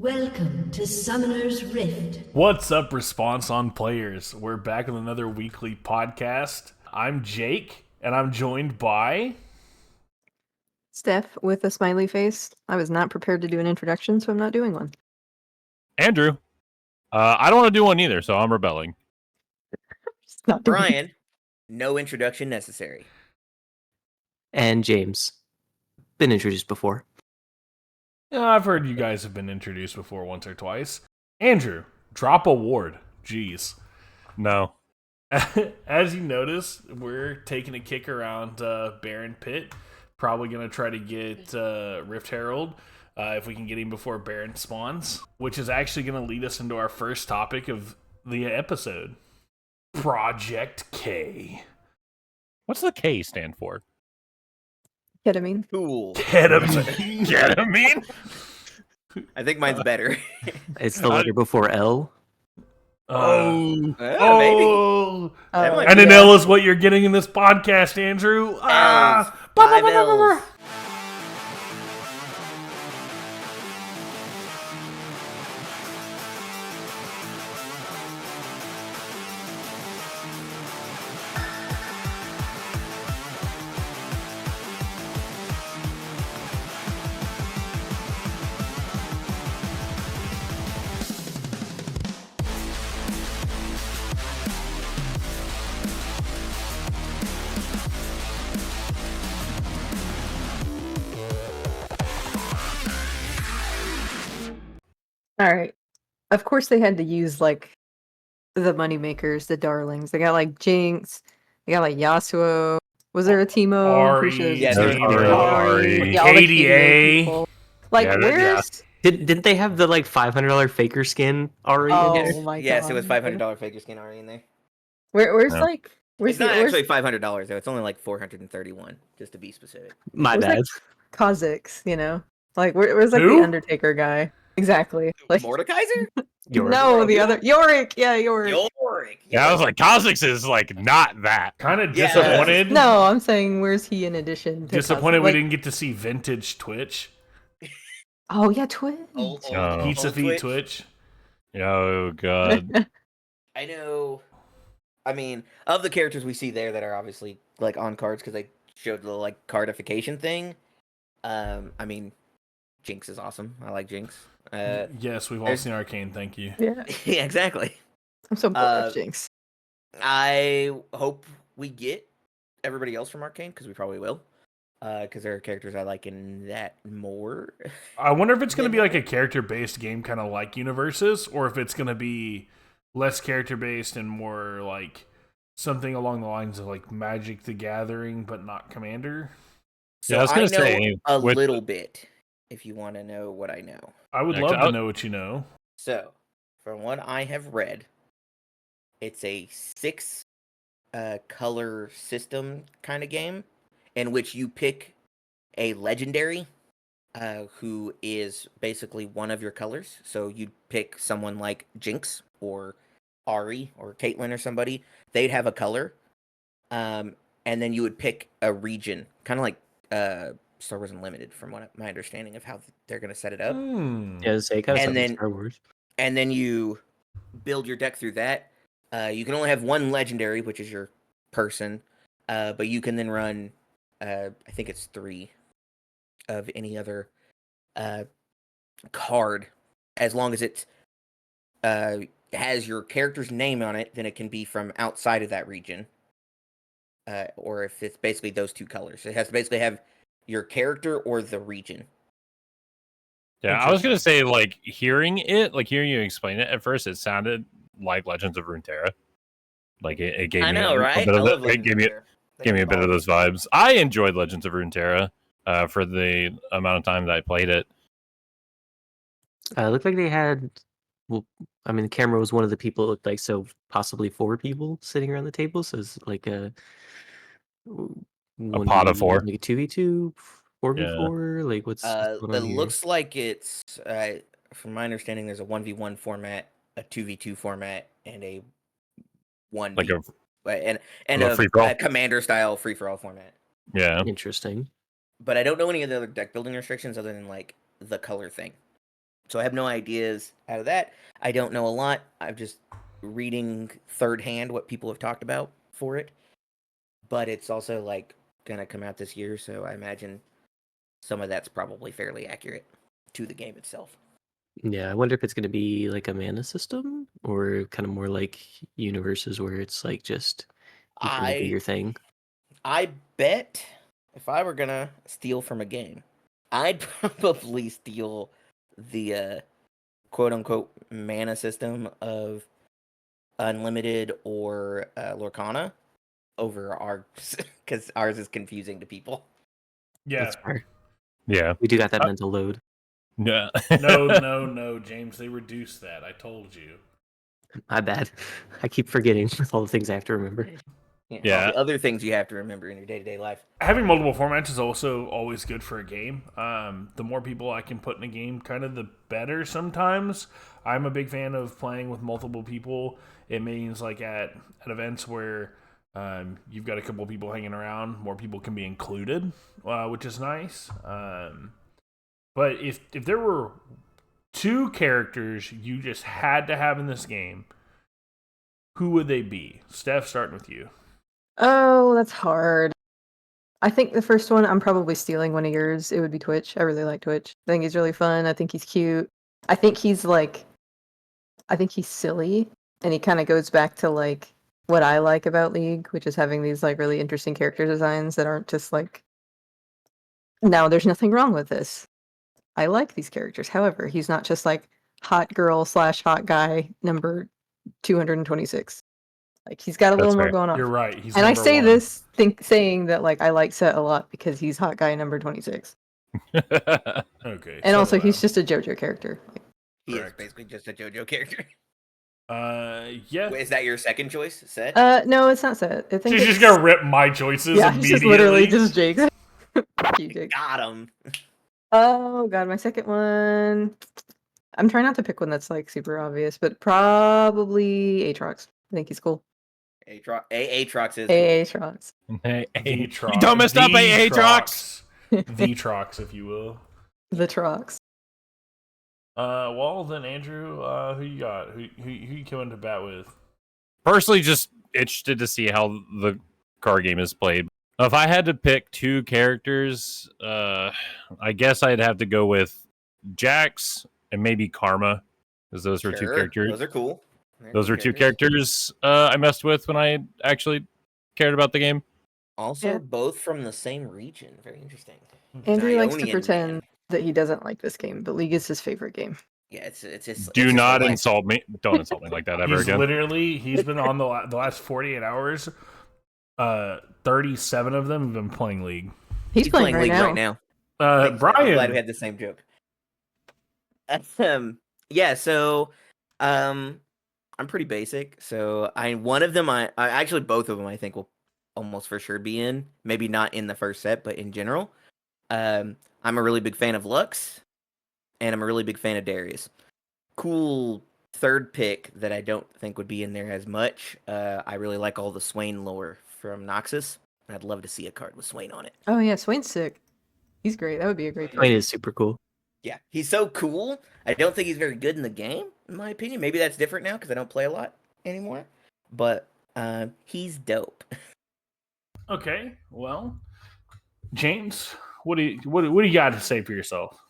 Welcome to Summoner's Rift. What's up, Response on Players? We're back with another weekly podcast. I'm Jake, and I'm joined by... Steph with a smiley face. I was not prepared to do an introduction, so I'm not doing one. Andrew. I don't want to do one either, so I'm rebelling. Just not doing it. Brian, no introduction necessary. And James. Been introduced before. Yeah, I've heard you guys have been introduced before once or twice. Andrew, drop a ward. Jeez. No. As you notice, we're taking a kick around Baron Pit. Probably going to try to get Rift Herald if we can get him before Baron spawns, which is actually going to lead us into our first topic of the episode. Project K. What's the K stand for? Ketamine. Cool. Ketamine. Ketamine? I think mine's better. It's the letter before L. Maybe. Oh, That might and be an a- L is what you're getting in this podcast, Andrew. L's. 5 L's. All right. Of course, they had to use like the moneymakers, the darlings. They got like Jinx. They got like Yasuo. Was there a Teemo? I'm pretty sure Ari, Yeah, there's there's Ari. Yeah, all the KDA. people. Like, Yeah, where's? Didn't they have the like $500 faker skin already in there? Oh my god. Yes, it was $500 figure skin already in there. Where's Yeah. like? Where's It's not where's actually $500 though. It's only like 431, just to be specific. My Where's bad. that- Kha'Zix? You know, like where's like Who? the Undertaker guy? Exactly. Like Mordekaiser? no, the other Yorick. Yeah, Yorick. Yorick. Yeah, I was like, Kha'Zix is like not that. Kind of Yeah. disappointed. No, I'm saying where's he in addition to Disappointed Kha'Zix? we Like- didn't get to see vintage Twitch. Oh yeah, Twitch. Old Oh. Pizza Feet Twitch. Oh, God. I know. I mean, of the characters we see there that are obviously like on cards because they showed the like cardification thing. I mean, Jinx is awesome. I like Jinx. Yes, we've all there's- seen Arcane. Thank you. Yeah, yeah, exactly. I'm so bored of Jinx. I hope we get everybody else from Arcane because we probably will. Because there are characters I like in that more. I wonder if it's going to be like a character-based game, kind of like Universus, or if it's going to be less character-based and more like something along the lines of like Magic the Gathering, but not Commander. So Yeah, I was gonna know say, a with- little bit, if you want to know what I know. I would Yeah, love 'cause to I- know what you know. So, from what I have read, it's a 6 color system kind of game in which you pick a legendary who is basically one of your colors. So you'd pick someone like Jinx or Ari or Caitlyn or somebody. They'd have a color. And then you would pick a region, kind of like Star Wars Unlimited, from what my understanding of how they're going to set it up. Yeah, say kind of And something then- Star Wars. And then you build your deck through that. You can only have one legendary, which is your person, but you can then run, I think it's 3 of any other card, as long as it has your character's name on it. Then it can be from outside of that region, or if it's basically those 2 colors, it has to basically have your character or the region. Yeah, I was going to say, like, hearing you explain it, at first it sounded like Legends of Runeterra. Like, it gave I me know, right? a bit I of love it Legends gave of me Runeterra. They gave me a can bit of follow. those vibes. I enjoyed Legends of Runeterra for the amount of time that I played it. It looked like they had. Well, I mean, the camera was one of the people. It looked like so possibly 4 people sitting around the table. So it's like a pod of 4. like a 2v2, 4v4. Like what's going It on here? looks like it's, from my understanding, there's a 1v1 format, a 2v2 format, and a 1v Like a and a free-for-all? a commander style free for all format. yeah. Interesting. But I don't know any of the other deck building restrictions other than like the color thing. So I have no ideas out of that. I don't know a lot. I'm just reading third hand what people have talked about for it. But it's also like gonna come out this year, so I imagine some of that's probably fairly accurate to the game itself. Yeah, I wonder if it's going to be like a mana system or kind of more like Universus where it's like just you kind of do your thing. I bet if I were gonna steal from a game, I'd probably steal the quote unquote mana system of Unlimited or Lorcana over ours because ours is confusing to people. Yeah. That's fair. Yeah. We do got that mental load. Yeah. No, James. They reduced that. I told you. My bad. I keep forgetting with all the things I have to remember. Yeah. All the other things you have to remember in your day-to-day life. Having multiple formats is also always good for a game. The more people I can put in a game, kind of the better sometimes. I'm a big fan of playing with multiple people. It means like at events where you've got a couple people hanging around, more people can be included, which is nice. But if there were 2 characters you just had to have in this game, who would they be? Steph, starting with you. Oh, that's hard. I think the first one, I'm probably stealing one of yours. It would be Twitch. I really like Twitch. I think he's really fun. I think he's cute. I think he's silly. And he kind of goes back to like what I like about League, which is having these like really interesting character designs that aren't just like, no, there's nothing wrong with this. I like these characters. However, he's not just like hot girl / hot guy number 226. Like he's got a little more going on. You're right. He's and I number say 1. this saying that like I like Set a lot because he's hot guy number 26. Okay. And also he's just a JoJo character. He is Correct. basically just a JoJo character. Yeah. Wait, is that your second choice, Set? No, it's not Set. I think She's just gonna rip my choices yeah, immediately. it's just literally just Jake. Fuck you, Jake. Got him. Oh god, my second one. I'm trying not to pick one that's like super obvious, but probably Aatrox. I think he's cool. Aatrox is Aatrox. Hey, The you Trox. don't mess up, Aatrox. The Trox, if you will. The Trox. Well then, Andrew, who you got? Who you going to bat with? Personally, just interested to see how the card game is played. If I had to pick 2 characters, I guess I'd have to go with Jax and maybe Karma, because those were 2 characters. Those are cool. Those were 2 characters I messed with when I actually cared about the game. Also, Yeah. both from the same region. Very interesting. Andrew likes to Ionian pretend man. that he doesn't like this game, but League is his favorite game. Yeah, it's just. Do it's just not a life. insult me. Don't insult me like that ever again. He's been on the last 48 hours. 37 of them have been playing League. He's playing League right right now. now. I'm glad we Brian. had the same joke. Yeah, so I'm pretty basic. So one of them I actually both of them I think will almost for sure be in. Maybe not in the first set, but in general. I'm a really big fan of Lux, and I'm a really big fan of Darius. Cool third pick that I don't think would be in there as much. I really like all the Swain lore from Noxus. I'd love to see a card with Swain on it. Oh yeah, Swain's sick. He's great. That would be a great Swain pick. is super cool. Yeah, he's so cool. I don't think he's very good in the game, in my opinion. Maybe that's different now because I don't play a lot anymore. But he's dope. Okay, well, James, what do you got to say for yourself?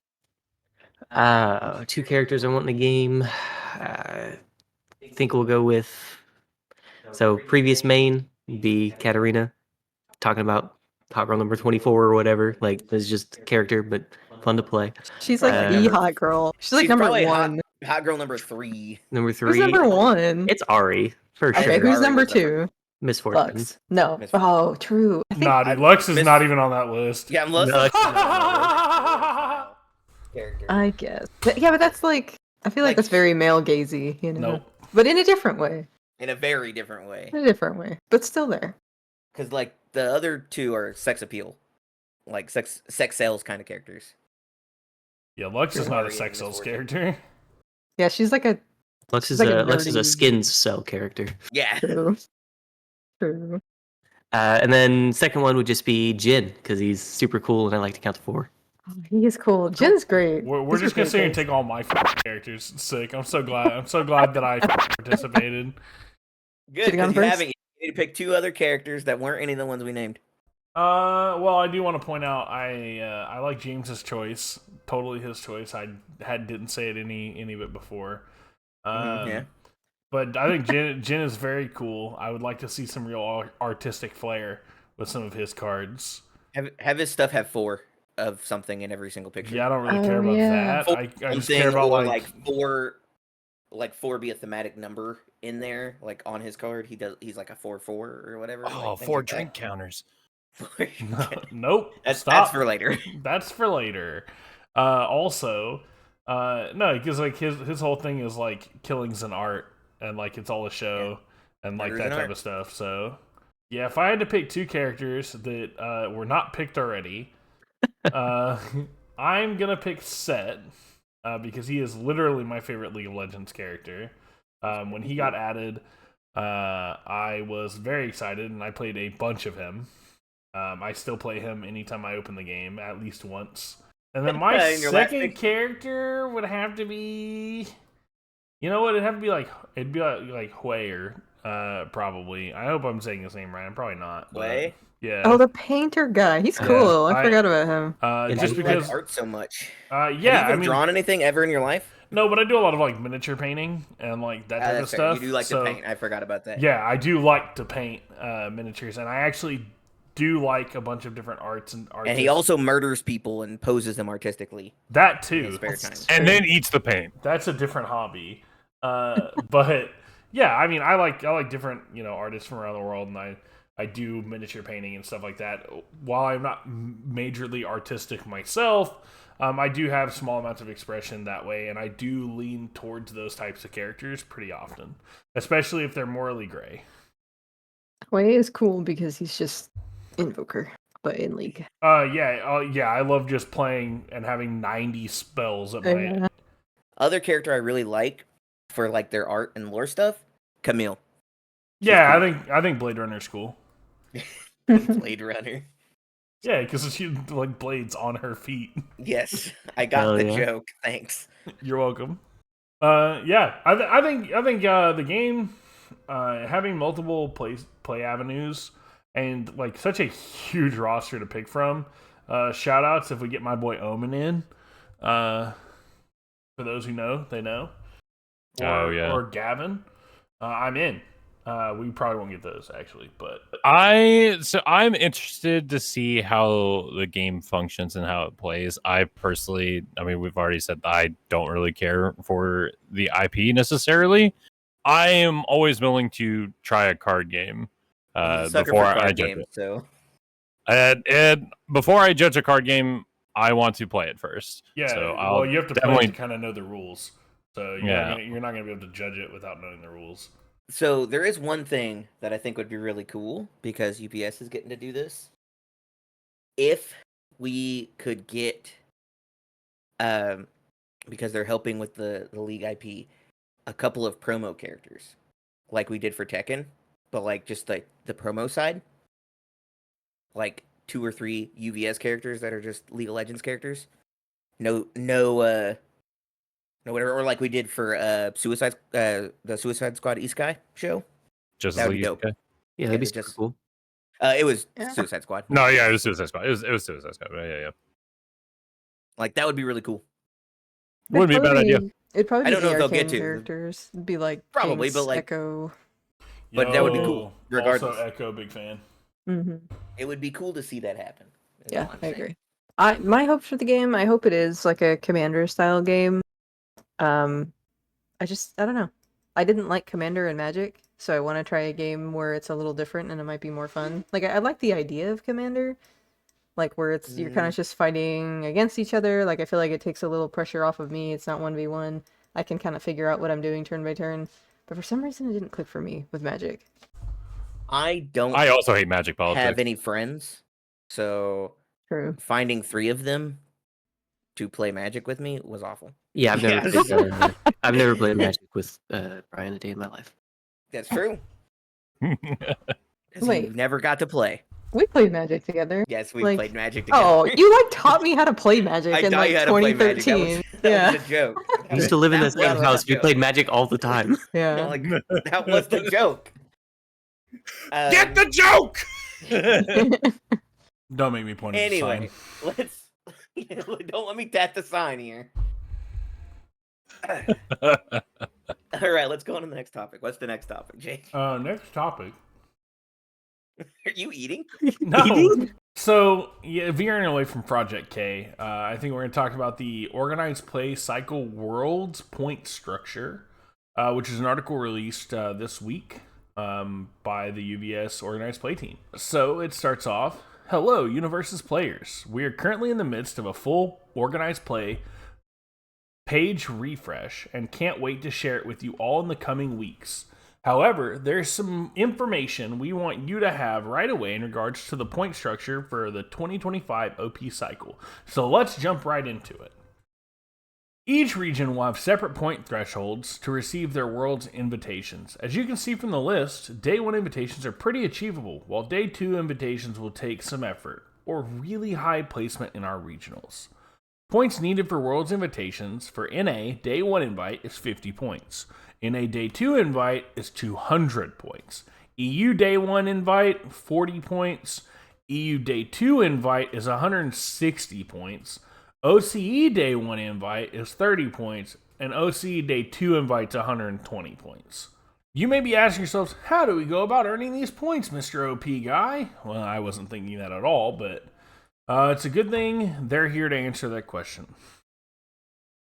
2 characters I want in the game. I think we'll go with. So previous main be Katarina, talking about hot girl number 24 or whatever. Like it's just a character, but fun to play. She's like the hot girl. She's like number probably 1. Hot girl number 3. Number 3. Who's number 1? It's Ari for Okay, sure. who's Ari number was number- 2? Miss Fortune. Lux. No. Miss Oh, true. I think Nah, dude, Lux is Miss- not even on that list. Yeah, I'm listening. Lux is Character. I guess. Yeah, but that's like I feel like Like- that's very male gazy, you know. Nope. But in a different way. In a very different way. In a different way. But still there. Because, like, the other 2 are sex appeal. Like, sex sales kind of characters. Yeah, Lux is not a Ari sex and Miss sales Fortune. character. Yeah, she's like a Lux is like a a Lux is a nerdy- skins cell character. Yeah. true. True. And then second one would just be Jin because he's super cool and I like to count to 4. He is cool. Jin's great. We're just gonna sit here and take all my characters. Sick. I'm so glad. I'm so glad that I participated. Good, Should've gone because you first. haven't. You need to pick 2 other characters that weren't any of the ones we named. Well, I do want to point out I like James's choice. Totally his choice. I didn't say it any bit before. Yeah. But I think Jin is very cool. I would like to see some real artistic flair with some of his cards. Have his stuff have 4 of something in every single picture. Yeah, I don't really care Oh, about yeah. that. I just care about or like 4, like 4 be a thematic number in there, like on his card. He's like a 4/4 or whatever. Oh, like, things 4 like that. drink counters. nope. That's Stop. for later. That's for later. Also, no, because like his whole thing is like killings and art, and like it's all a show, and like Murders that and type art. of stuff. So, yeah, if I had to pick 2 characters that were not picked already, I'm gonna pick Set, because he is literally my favorite League of Legends character. When he got added, I was very excited, and I played a bunch of him. I still play him anytime I open the game, at least once. And then my In your last second pick? character would have to be, you know what? It'd be like Hueyer, probably. I hope I'm saying his name right. I'm probably not. but Way? Yeah. Oh, the painter guy. He's Yeah, cool. I I- forgot about him. And just you because. like art so much. Yeah, Have you I even mean, drawn anything ever in your life? no, but I do a lot of like miniature painting and like that type of That's fair. stuff. You do like so, to paint. I forgot about that. Yeah, I do like to paint miniatures, and I actually do like a bunch of different arts and artists. And he also murders people and poses them artistically that in his too. spare time. And then eats the paint. That's a different hobby. But yeah, I mean, I like different artists from around the world, and I do miniature painting and stuff like that. While I'm not majorly artistic myself, I do have small amounts of expression that way, and I do lean towards those types of characters pretty often, especially if they're morally gray. Way is cool because he's just Invoker, but in League. Yeah, I love just playing and having 90 spells at my. Yeah. Other character I really like for like their art and lore stuff, Camille. Yeah, cool. I think Blade Runner's cool. Blade Runner. Yeah, because she like blades on her feet. Yes, I got Hell the yeah. joke. Thanks. You're welcome. Yeah, I think the game having multiple play avenues and like such a huge roster to pick from. Shout outs if we get my boy Omen in. For those who know, they know. Or Gavin. I'm in. We probably won't get those actually, but I'm interested to see how the game functions and how it plays. I personally, I mean, we've already said that I don't really care for the IP necessarily. I am always willing to try a card game Sucker before for card I judge games, it. so And before I judge a card game, I want to play it first. yeah. So Well, you have to play definitely- to kind of know the rules. So you're not gonna be able to judge it without knowing the rules. So there is one thing that I think would be really cool because UVS is getting to do this. If we could get, because they're helping with the League IP, a couple of promo characters, like we did for Tekken, but like just like the promo side, like 2 or 3 UVS characters that are just League of Legends characters. No, whatever, or like we did for the Suicide Squad Isekai show. Just That as would be League dope. UK. Yeah, that'd be it's super just- cool. It was Yeah. Suicide Squad. No, yeah, it was Suicide Squad. It was Suicide Squad. Yeah. Like that would be really cool. Would be a bad idea. It'd probably I be don't know the if they'll get Arcane to. characters. It'd be like Probably, Jinx, but, like- Echo. But that would be cool, Yo, regardless. Also, Echo, big fan. Mm-hmm. It would be cool to see that happen. is Yeah, all I'm I saying. agree. My hopes for the game, I hope it is like a Commander style game. I don't know. I didn't like Commander and Magic, so I want to try a game where it's a little different and it might be more fun. Like I like the idea of Commander, like where it's you're kind of just fighting against each other. Like I feel like it takes a little pressure off of me. It's not 1v1. I can kind of figure out what I'm doing turn by turn. But for some reason, it didn't click for me with Magic. I don't I also hate Magic politics. have any friends, so True. finding 3 of them to play Magic with me was awful. Yeah, I've never Yes. played, I've never played Magic with Brian a day in my life. That's true. 'Cause Wait. you never got to play. We played Magic together. Yes, we Like, played Magic together. Oh, you like taught me how to play Magic I in taught like you how to play 2013. Magic. That was a joke. We used to live in the That same was house. the We played joke. Magic all the time. Yeah. Like, that was the joke. Get the joke. Don't make me point at the Anyway, sign. let's don't let me tat the sign here. All right, let's go on to the next topic. What's the next topic, Jake? Next topic. Are you eating? No. So, yeah, veering away from Project K, I think we're going to talk about the Organized Play Cycle Worlds point structure, which is an article released this week by the UVS Organized Play team. So, it starts off, hello, Universus players. We are currently in the midst of a full Organized Play page refresh and can't wait to share it with you all in the coming weeks. However, there's some information we want you to have right away in regards to the point structure for the 2025 OP cycle. So let's jump right into it. Each region will have separate point thresholds to receive their world's invitations. As you can see from the list, Day 1 invitations are pretty achievable, while Day 2 invitations will take some effort, or really high placement in our regionals. Points needed for World's invitations for NA Day 1 invite is 50 points. NA Day 2 invite is 200 points. EU Day 1 invite, 40 points. EU Day 2 invite is 160 points. OCE Day 1 invite is 30 points. And OCE Day 2 invite's 120 points. You may be asking yourselves, how do we go about earning these points, Mr. OP guy? Well, I wasn't thinking that at all, but it's a good thing they're here to answer that question.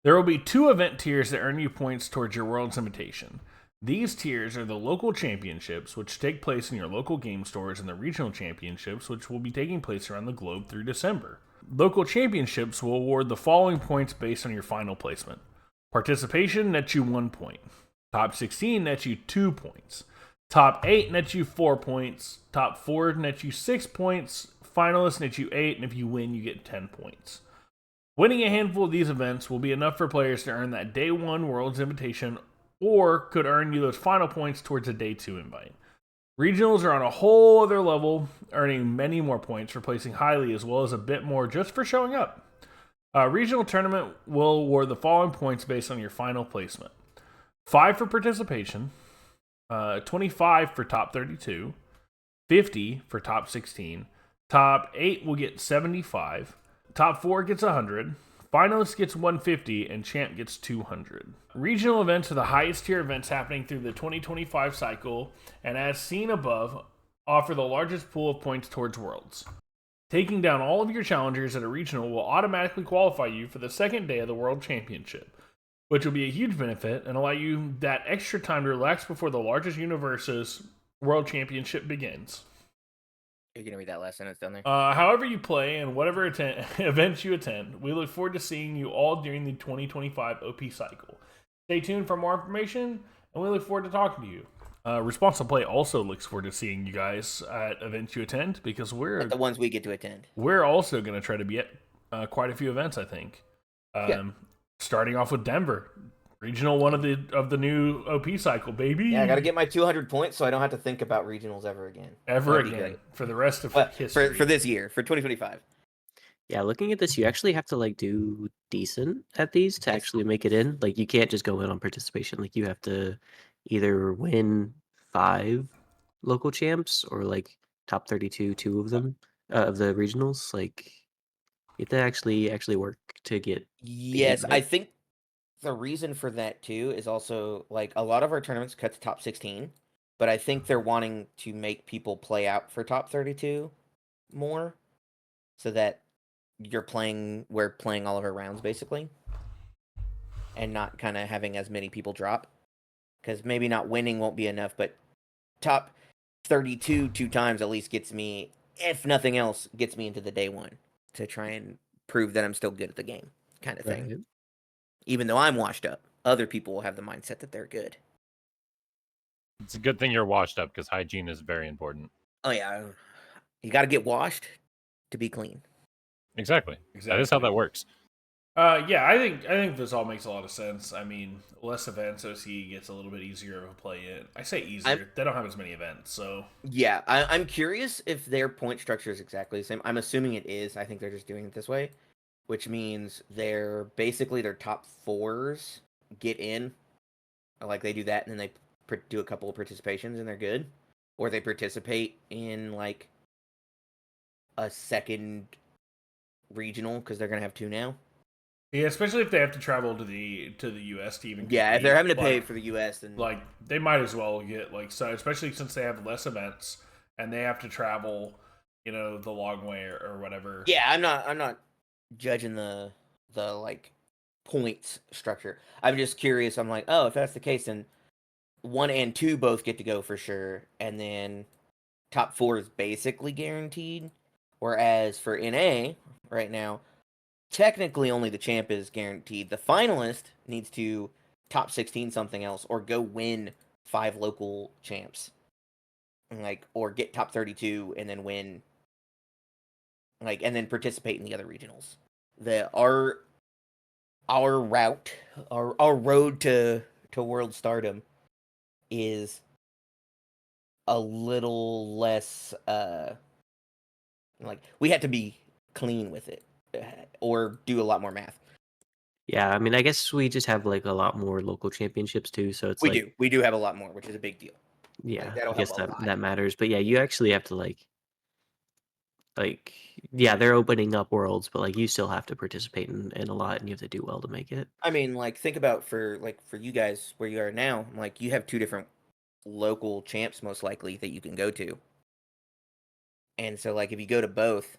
There will be 2 event tiers that earn you points towards your World's Invitation. These tiers are the local championships, which take place in your local game stores, and the regional championships, which will be taking place around the globe through December. Local championships will award the following points based on your final placement. Participation nets you 1 point. Top 16 nets you 2 points. Top 8 nets you 4 points. Top 4 nets you 6 points. Finalists nets you 8, and if you win, you get 10 points. Winning a handful of these events will be enough for players to earn that Day 1 World's Invitation, or could earn you those final points towards a Day 2 invite. Regionals are on a whole other level, earning many more points for placing highly, as well as a bit more just for showing up. A regional tournament will award the following points based on your final placement. 5 for participation, 25 for top 32, 50 for top 16, top 8 will get 75, top 4 gets 100, finalist gets 150, and champ gets 200. Regional events are the highest tier events happening through the 2025 cycle, and as seen above, offer the largest pool of points towards Worlds. Taking down all of your challengers at a regional will automatically qualify you for the second day of the World Championship, which will be a huge benefit and allow you that extra time to relax before the largest Universus World Championship begins. You're gonna read that last sentence down there. However you play and whatever events you attend, we look forward to seeing you all during the 2025 OP cycle. Stay tuned for more information, and we look forward to talking to you. Responsible Play also looks forward to seeing you guys at events you attend, because we're the ones we get to attend. We're also going to try to be at quite a few events, I think. Starting off with Denver, regional one of the new OP cycle, baby. Yeah, I got to get my 200 points so I don't have to think about regionals ever again. For the rest of history. For this year, for 2025. Yeah, looking at this, you actually have to like do decent at these to actually make it in. Like you can't just go in on participation. Like you have to either win 5 local champs or like top 32, 2 of them of the regionals. Like you have to actually work to get. Yes, I think the reason for that too is also like a lot of our tournaments cut to top 16, but I think they're wanting to make people play out for top 32 more, so that we're playing all of our rounds basically, and not kind of having as many people drop, because maybe not winning won't be enough, but top 32 2 times at least gets me, if nothing else, gets me into the Day 1 to try and prove that I'm still good at the game, kind of thing. Right. Even though I'm washed up, other people will have the mindset that they're good. It's a good thing you're washed up, because hygiene is very important. Oh yeah, you got to get washed to be clean. Exactly. That is how that works. Yeah, I think this all makes a lot of sense. I mean, less events, OC gets a little bit easier of a play in. I say I'm easier; they don't have as many events, so yeah, I'm curious if their point structure is exactly the same. I'm assuming it is. I think they're just doing it this way, which means they're basically their top fours get in, like they do that, and then they do a couple of participations and they're good, or they participate in like a second regional because they're gonna have two now. yeah. Especially if they have to travel to the U.S. to even Yeah, if compete. they're having to pay like, for the U.S., then like they might as well get like so, especially since they have less events and they have to travel, the long way or whatever. yeah, I'm not judging the like points structure. I'm just curious. I'm like, oh, if that's the case, then 1 and 2 both get to go for sure, and then top 4 is basically guaranteed. Whereas for NA right now, technically only the champ is guaranteed. The finalist needs to top 16 something else or go win 5 local champs. Like, or get top 32 and then win, like, and then participate in the other regionals. Our route, our road to world stardom is a little less like we had to be clean with it or do a lot more math. Yeah, I mean, I guess we just have like a lot more local championships too, so it's We do have a lot more, which is a big deal. yeah, that'll I guess help a lot. that matters. But yeah, you actually have to like yeah, they're opening up worlds, but like you still have to participate in a lot, and you have to do well to make it. I mean, like think about for you guys where you are now, like you have 2 different local champs most likely that you can go to. And so like if you go to both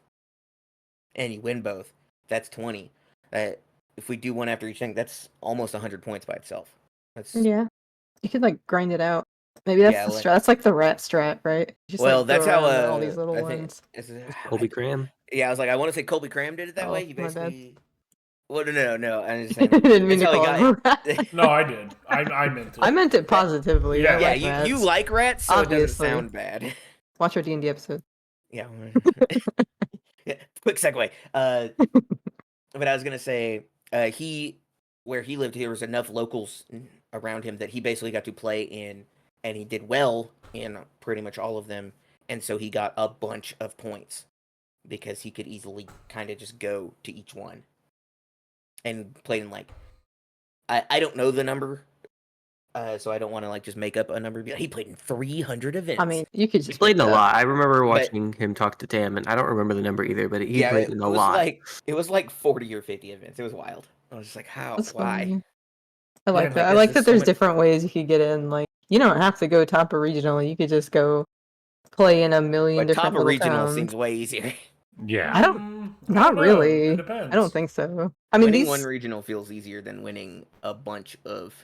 and you win both, that's 20. That if we do one after each thing, that's almost 100 points by itself. That's Yeah, you could like grind it out. Maybe that's yeah, the like, strat. That's like the rat strat, right? Just well, like go that's how around all these little I think ones. Colby Cram. yeah, I was like I want to say Colby Cram did it that way. Oh, He my bad. basically well, no, I'm just I saying didn't mean that's to how he call got him a rat. it. No, I did. I meant it. I meant it positively. Yeah. I Yeah, like you rats. like rats, so it doesn't Obviously. sound bad. Watch our D&D episode. Yeah. Yeah, quick segue. But I was gonna say, where he lived, there was enough locals around him that he basically got to play in, and he did well in pretty much all of them, and so he got a bunch of points because he could easily kind of just go to each one and play in like I don't know the number. So I don't want to like just make up a number. He played in 300 events. I mean, you could He's just played in make a it up. lot. I remember But- watching him talk to Tam, and I don't remember the number either, but he played in a lot. It was like 40 or 50 events. It was wild. I was just like, how? That's Why? funny. I like I'm that. like, I this like is that so there's much- different ways you could get in. Like, you don't have to go top a regional. You could just go play in a million But different top of little regional towns. seems way easier. Yeah. I don't. I Not don't know. really. It depends. I don't think so. I mean, Winning these. one regional feels easier than winning a bunch of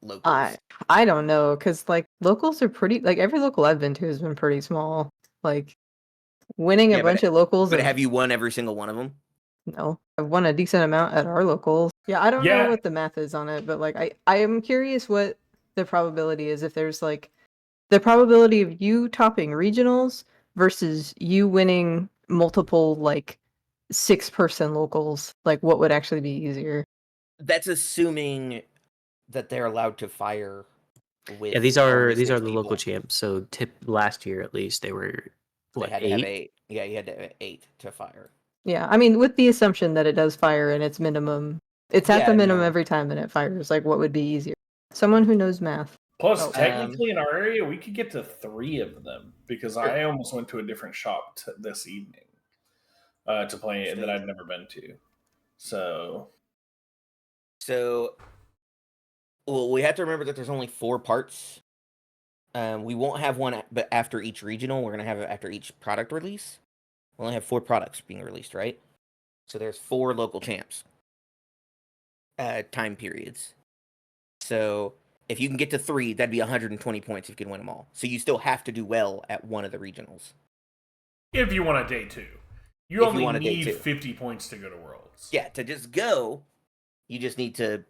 locals. I don't know, because like locals are pretty. Like every local I've been to has been pretty small. Like winning a Yeah, but- bunch of locals. But and- have you won every single one of them? No, I've won a decent amount at our locals. Yeah, I don't know Yeah. what the math is on it, but like I am curious what the probability is if there's like the probability of you topping regionals versus you winning multiple like 6-person locals. Like what would actually be easier? That's assuming that they're allowed to fire with. Yeah, these only are the 6 local people. champs. So last year at least they were They what had to have 8? 8. Yeah, you had to have 8 to fire. Yeah, I mean with the assumption that it does fire and it's minimum. It's at Yeah, the minimum no. every time and it fires. Like what would be easier? Someone who knows math. Plus, Oh, technically, in our area, we could get to 3 of them because I almost went to a different shop this evening to play that I'd never been to. So, well, we have to remember that there's only 4 parts. We won't have one, but after each regional, we're gonna have it after each product release. We only have 4 products being released, right? So there's 4 local champs. Time periods. So if you can get to 3, that'd be 120 points if you can win them all. So you still have to do well at one of the regionals. if you want a day 2, you If you only want a day need 2. 50 points to go to Worlds. Yeah, to just go, you just need to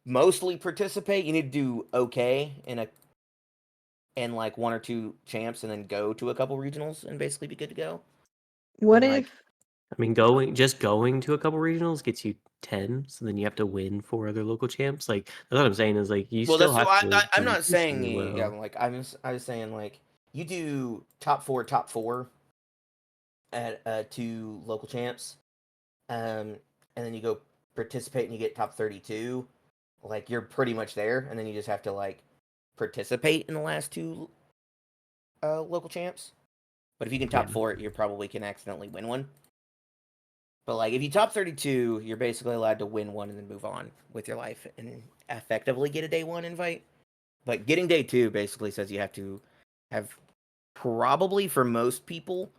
mostly participate. You need to do okay in like 1 or 2 champs, and then go to a couple regionals and basically be good to go. What And, like, if I mean, going to a couple regionals gets you 10, so then you have to win 4 other local champs. Like that's what I'm saying is like you Well, still that's have to I'm be not saying decently yeah. well. Like I was saying like you do top four at 2 local champs, and then you go participate and you get top 32. Like you're pretty much there, and then you just have to like participate in the last 2 local champs. But if you can Yeah. top 4 it, you probably can accidentally win one. But like if you top 32, you're basically allowed to win one and then move on with your life and effectively get a day 1 invite. But getting day 2 basically says you have to have probably for most people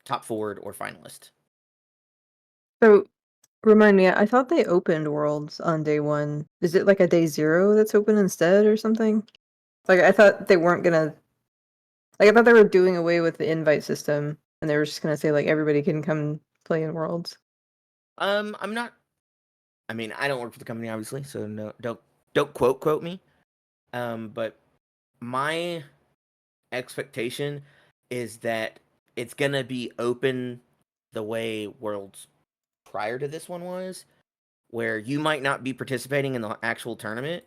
top forward or finalist. So, remind me, I thought they opened worlds on day 1. Is it like a day 0 that's open instead or something? Like, I thought they weren't gonna... Like, I thought they were doing away with the invite system, and they were just gonna say, like, everybody can come play in worlds. I'm not. I mean, I don't work for the company, obviously, so no, don't quote me. But my expectation is that it's gonna be open the way Worlds prior to this one was, where you might not be participating in the actual tournament,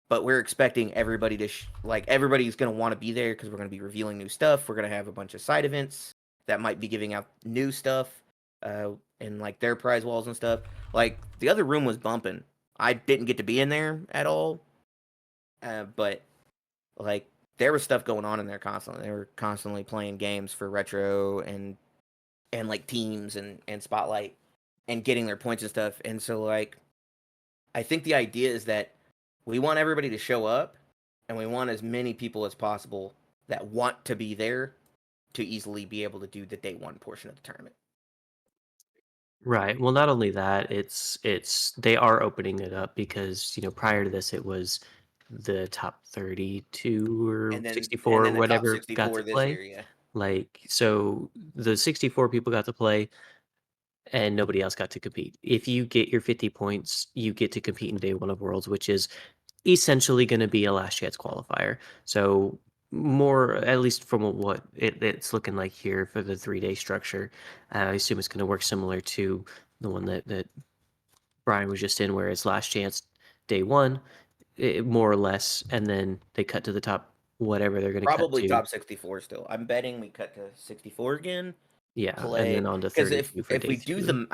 but we're expecting everybody to like everybody's gonna want to be there because we're gonna be revealing new stuff. We're gonna have a bunch of side events that might be giving out new stuff, and like their prize walls and stuff. Like the other room was bumping. I didn't get to be in there at all, but like there was stuff going on in there constantly. They were constantly playing games for retro and like teams and spotlight and getting their points and stuff. And so like I think the idea is that we want everybody to show up and we want as many people as possible that want to be there to easily be able to do the day 1 portion of the tournament. Right. Well, not only that, it's they are opening it up because, prior to this it was the top 32 or And 64 or then the top whatever got 64 to this play. year, yeah. Like, so the 64 people got to play and nobody else got to compete. If you get your 50 points, you get to compete in day 1 of Worlds, which is essentially going to be a last chance qualifier. So more, at least from what it's looking like here for the 3-day structure, I assume it's going to work similar to the one that Brian was just in, where it's last chance day 1, more or less, and then they cut to the top whatever they're going to cut Probably to. top 64 still. I'm betting we cut to 64 again. Yeah, and Play then on to because 32 for if day we do 2.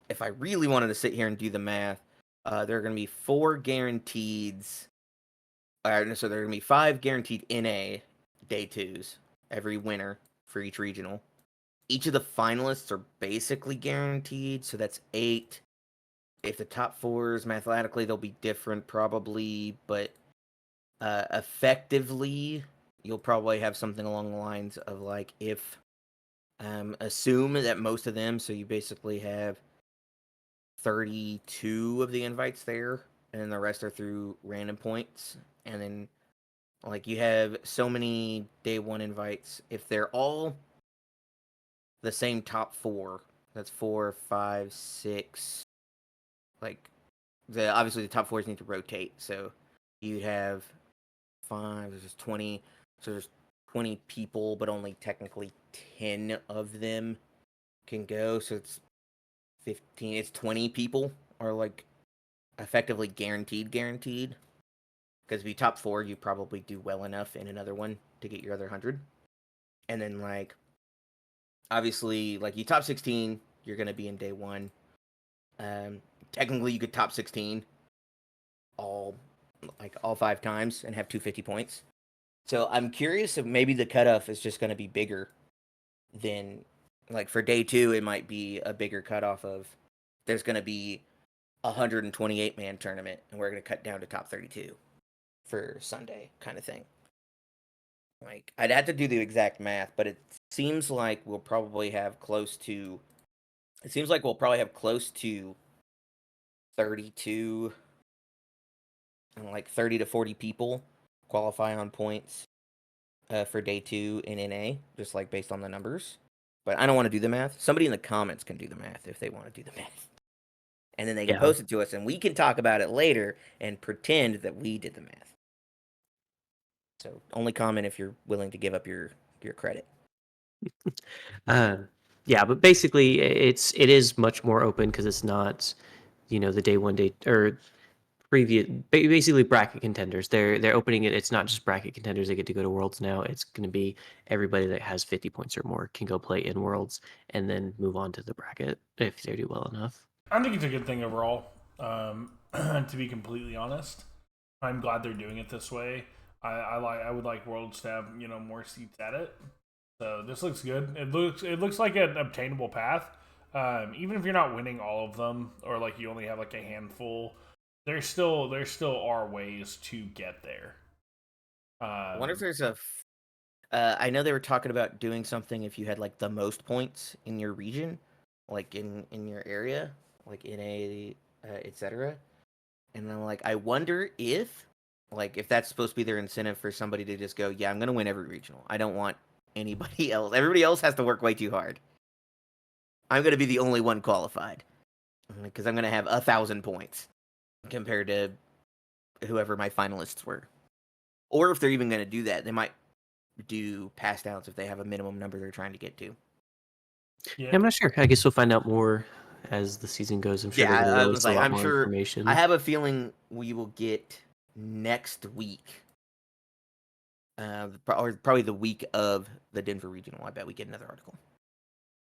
if I really wanted to sit here and do the math, there are going to be 4 guaranteeds. So there are going to be 5 guaranteed NA day 2s every winner for each regional. Each of the finalists are basically guaranteed, so that's 8. If the top 4s mathematically they'll be different probably, but effectively you'll probably have something along the lines of like if assume that most of them, so you basically have 32 of the invites there, and then the rest are through random points. And then, like, you have so many day 1 invites. If they're all the same top 4, that's 4, 5, 6. Like, obviously the top 4s need to rotate. So you have 5, there's 20. So there's 20 people, but only technically 10 of them can go. So it's 15, it's 20 people are like effectively guaranteed. Because if you top 4, you probably do well enough in another one to get your other 100. And then like obviously like you top 16, you're gonna be in day 1. Technically you could top 16 all 5 times and have 250 points. So I'm curious if maybe the cutoff is just gonna be bigger than like for day 2 it might be a bigger cutoff of there's gonna be 128 man tournament and we're going to cut down to top 32 for Sunday kind of thing. Like I'd have to do the exact math, but it seems like we'll probably have close to 32 and like 30 to 40 people qualify on points for day 2 in NA, just like based on the numbers. But I don't want to do the math. Somebody in the comments can do the math if they want to do the math. And then they can Yeah. post it to us, and we can talk about it later and pretend that we did the math. So only comment if you're willing to give up your credit. Yeah, but basically, it is much more open because it's not, the day one day or basically bracket contenders. They're opening it. It's not just bracket contenders. They get to go to Worlds now. It's going to be everybody that has 50 points or more can go play in Worlds and then move on to the bracket if they do well enough. I think it's a good thing overall. To be completely honest, I'm glad they're doing it this way. I would like Worlds to have more seats at it. So this looks good. It looks like an obtainable path. Even if you're not winning all of them, or like you only have like a handful, there still are ways to get there. I wonder if there's I know they were talking about doing something if you had like the most points in your region, like in your area, like in a etc. And then like I wonder if that's supposed to be their incentive for somebody to just go, yeah, I'm gonna win every regional. I don't want anybody else. Everybody else has to work way too hard. I'm gonna be the only one qualified because I'm gonna have 1,000 points compared to whoever my finalists were. Or if they're even gonna do that, they might do pass downs if they have a minimum number they're trying to get to. Yeah, I'm not sure. I guess we'll find out more as the season goes. I'm sure they're going to release a lot more information. I have a feeling we will get next week, or probably the week of the Denver Regional. I bet we get another article.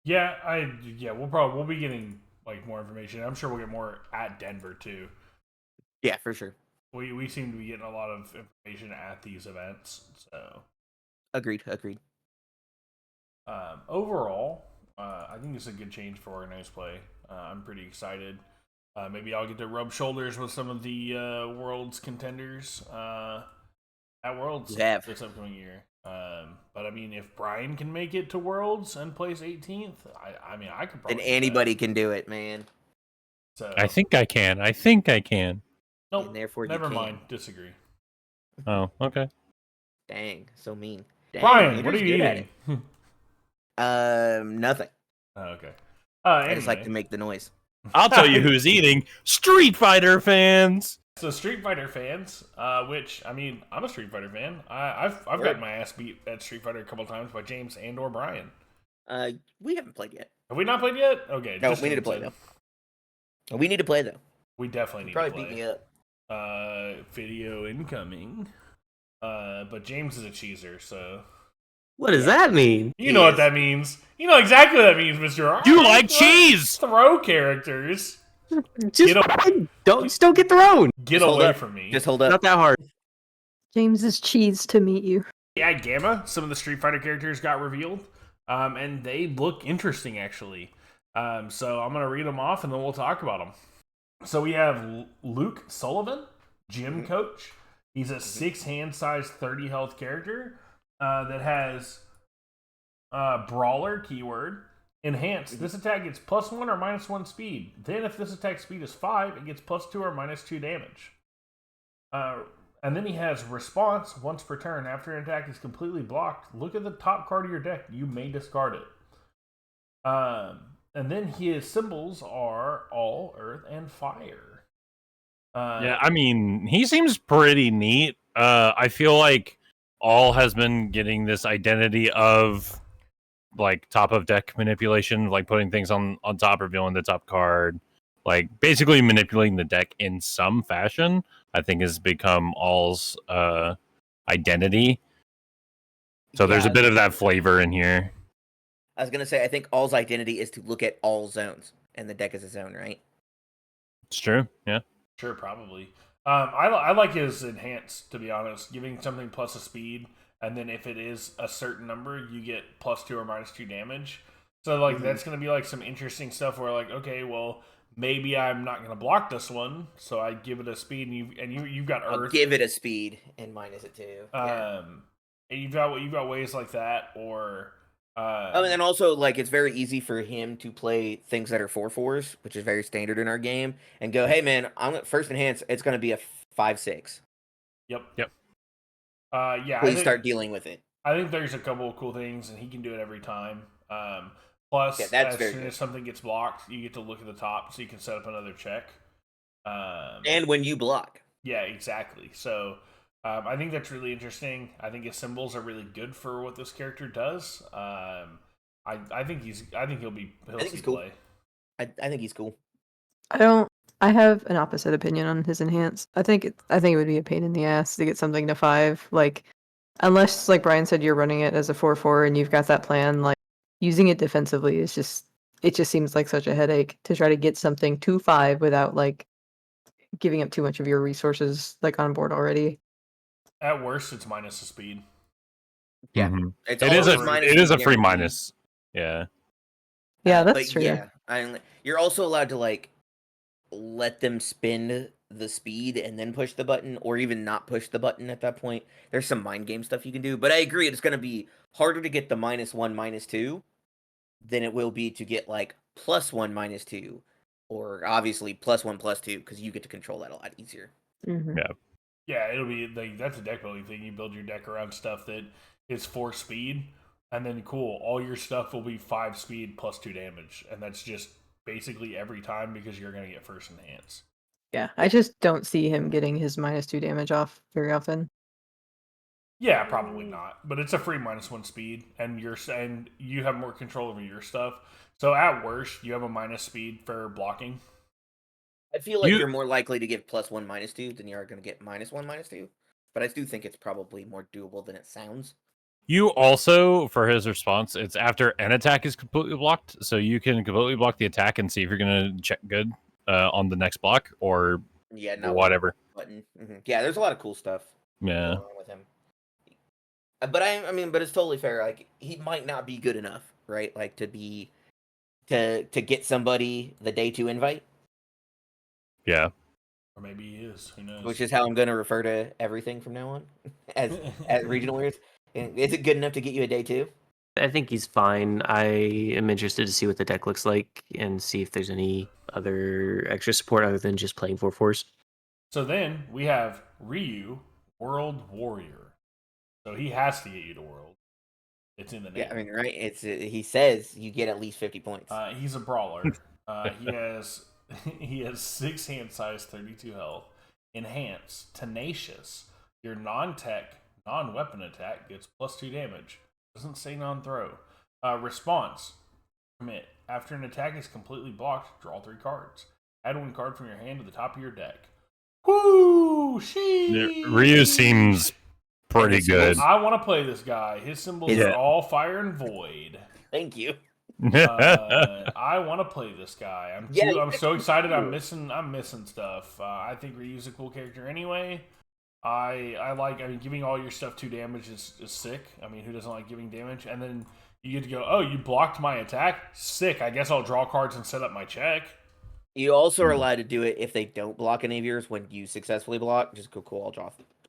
We'll be getting like more information. I'm sure we'll get more at Denver too. Yeah, for sure. We seem to be getting a lot of information at these events. So agreed. Overall, I think it's a good change for organized play. I'm pretty excited. Maybe I'll get to rub shoulders with some of the Worlds contenders at Worlds this upcoming year. But I mean, if Brian can make it to Worlds and place 18th, I mean, I could probably. And anybody can do it, man. So I think I can. Nope. And therefore, never mind. Disagree. Oh, okay. Dang, so mean. Dang, Brian, what are you eating? Nothing. Oh, okay. I just like to make the noise. I'll tell you who's eating. Street Fighter fans. So Street Fighter fans, which I mean, I'm a Street Fighter fan. I've gotten my ass beat at Street Fighter a couple times by James and/or Brian. We haven't played yet. Have we not played yet? Okay. No, we need to play though. We need to play though. We definitely need probably to play. Beat me up. Video incoming. But James is a cheeser, so. What does that mean? You know what that means. You know exactly what that means, Mr. You like cheese! Throw characters. Just don't get thrown. Get away from me. Just hold up. Not that hard. James's cheese to meet you. Yeah, GAMA, some of the Street Fighter characters got revealed. And they look interesting, actually. So I'm going to read them off, and then we'll talk about them. So we have Luke Sullivan, gym coach. He's a 6-hand size 30 health character that has brawler keyword. Enhanced. This attack gets +1 or -1 speed. Then if this attack speed is 5, it gets +2 or -2 damage. And then he has response once per turn. After an attack is completely blocked, look at the top card of your deck. You may discard it. And then his symbols are all, earth, and fire. Yeah, I mean, he seems pretty neat. I feel like all has been getting this identity of like top of deck manipulation, like putting things on top, revealing the top card, like basically manipulating the deck in some fashion. I think has become all's identity. So there's a bit of that flavor in here. I was gonna say, I think all's identity is to look at all zones, and the deck is a zone, right? It's true. Yeah. Sure, probably. I like his enhance, to be honest, giving something plus a speed, and then if it is a certain number, you get +2 or -2 damage. So like that's gonna be like some interesting stuff where like, okay, well maybe I'm not gonna block this one, so I give it a speed, and you've got earth. I'll give it a speed and minus it too. And you've got ways like that, or. And then also, like, it's very easy for him to play things that are 4/4s, which is very standard in our game, and go, hey, man, I'm first enhance, it's going to be a 5/6. Yep. Yeah. Please start dealing with it. I think there's a couple of cool things, and he can do it every time. Plus, as soon as something gets blocked, you get to look at the top, so you can set up another check. And when you block. Yeah, exactly. So... I think that's really interesting. I think his symbols are really good for what this character does. I I think he'll think see he's cool. play. I think he's cool. I have an opposite opinion on his enhance. I think it would be a pain in the ass to get something to 5. Like, unless, like Brian said, you're running it as a 4/4 and you've got that plan. Like, using it defensively is just seems like such a headache to try to get something to 5 without like giving up too much of your resources like on board already. At worst, it's minus the speed. Yeah, Mhm. it's It is always minus it is the a free guaranteed. minus. Yeah. Yeah, that's but true. Yeah, you're also allowed to like let them spin the speed and then push the button, or even not push the button at that point. There's some mind game stuff you can do, but I agree it's going to be harder to get the -1, -2 than it will be to get like +1, -2, or obviously +1, +2 because you get to control that a lot easier. Mhm. Yeah. Yeah, it'll be like that's a deck building thing. You build your deck around stuff that is 4 speed, and then cool, all your stuff will be 5 speed plus 2 damage, and that's just basically every time because you're gonna get first enhance. Yeah, I just don't see him getting his -2 damage off very often. Yeah, probably not. But it's a free -1 speed, and you have more control over your stuff. So at worst, you have a minus speed for blocking. I feel like You- you're more likely to get +1, -2 than you are going to get -1, -2. But I do think it's probably more doable than it sounds. You also, for his response, it's after an attack is completely blocked, so you can completely block the attack and see if you're going to check good on the next block or Yeah, not whatever. button. Yeah, there's a lot of cool stuff Yeah. going on with him. But it's totally fair. Like he might not be good enough, right? Like to get somebody the day 2 invite, Yeah. Or maybe he is. Who knows? which is how I'm going to refer to everything from now on as regional areas. Is it good enough to get you a day 2? I think he's fine. I am interested to see what the deck looks like and see if there's any other extra support other than just playing 4/4s. So then we have Ryu, World Warrior. So he has to get you to World. It's in the name. Yeah, I mean, right? It's he says you get at least 50 points. He's a brawler. He has 6 hand size, 32 health. Enhance, tenacious. Your non-tech, non-weapon attack gets +2 damage. Doesn't say non-throw. Response, commit. After an attack is completely blocked, draw 3 cards. Add 1 card from your hand to the top of your deck. Woo! Ryu seems pretty good. I want to play this guy. His symbols Yeah. are all fire and void. Thank you. I want to play this guy. I'm so excited. cool. I'm missing stuff. I think Ryu's a cool character anyway. I mean, giving all your stuff 2 damage is sick. I mean, who doesn't like giving damage? And then you get to go, oh, you blocked my attack? Sick. I guess I'll draw cards and set up my check. You also are allowed to do it if they don't block any of yours when you successfully block. Just go, cool.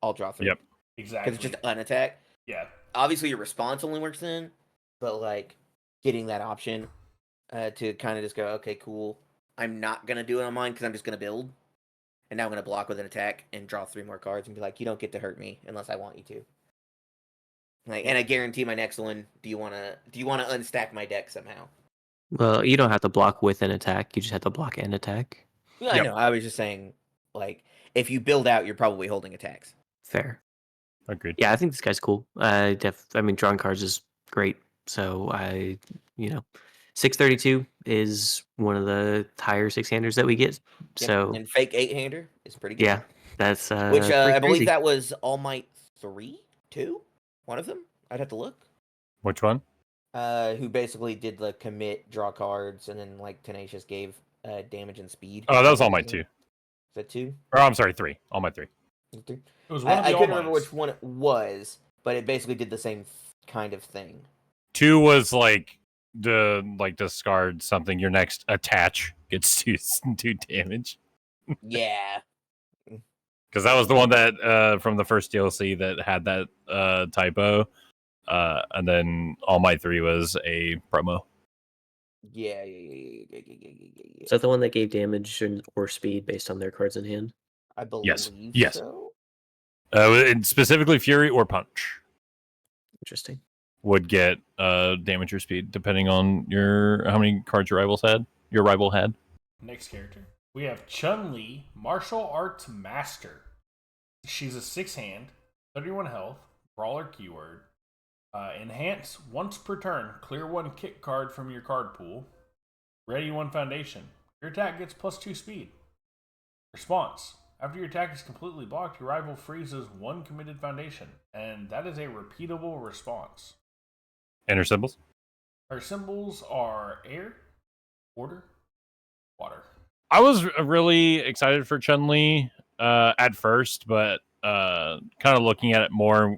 I'll draw 3. Yep. Exactly. Because it's just an attack. Yeah. Obviously, your response only works then, but like getting that option to kind of just go, okay, cool. I'm not gonna do it on mine because I'm just gonna build, and now I'm gonna block with an attack and draw 3 more cards and be like, you don't get to hurt me unless I want you to. Like, and I guarantee my next one. Do you wanna unstack my deck somehow? Well, you don't have to block with an attack. You just have to block an attack. Yeah, Yep. I know. I was just saying, like, if you build out, you're probably holding attacks. Fair. Agreed. Yeah, I think this guy's cool. I mean, drawing cards is great. So 632 is one of the higher 6-handers that we get. Yep, So and fake 8-hander is pretty good. yeah, that's Which pretty I believe crazy. that was All Might 3, 2, one of them. I'd have to look. Which one? Who basically did the commit, draw cards, and then like Tenacious gave damage and speed. Oh, that was All Might 2. Is that 2? Or I'm sorry, 3. All Might 3. 3? It was one of the I All couldn't remember Mights. which one it was, but it basically did the same kind of thing. 2 was like discard something. Your next attach gets 2 damage. Yeah. Because that was the one that from the first DLC that had that typo. And then All Might 3 was a promo. Yeah. Is that the one that gave damage or speed based on their cards in hand? I believe Yes. so. And specifically Fury or Punch Interesting. would get damage or speed depending on how many cards your rival had. Next character. We have Chun-Li, Martial Arts Master. She's a 6-hand, 31 health, brawler keyword. Enhance once per turn. Clear 1 kick card from your card pool. Ready 1 foundation. Your attack gets +2 speed. Response. After your attack is completely blocked, your rival freezes 1 committed foundation. And that is a repeatable response. And her symbols? Her symbols are air, order, water. I was really excited for Chun-Li at first, but kind of looking at it more,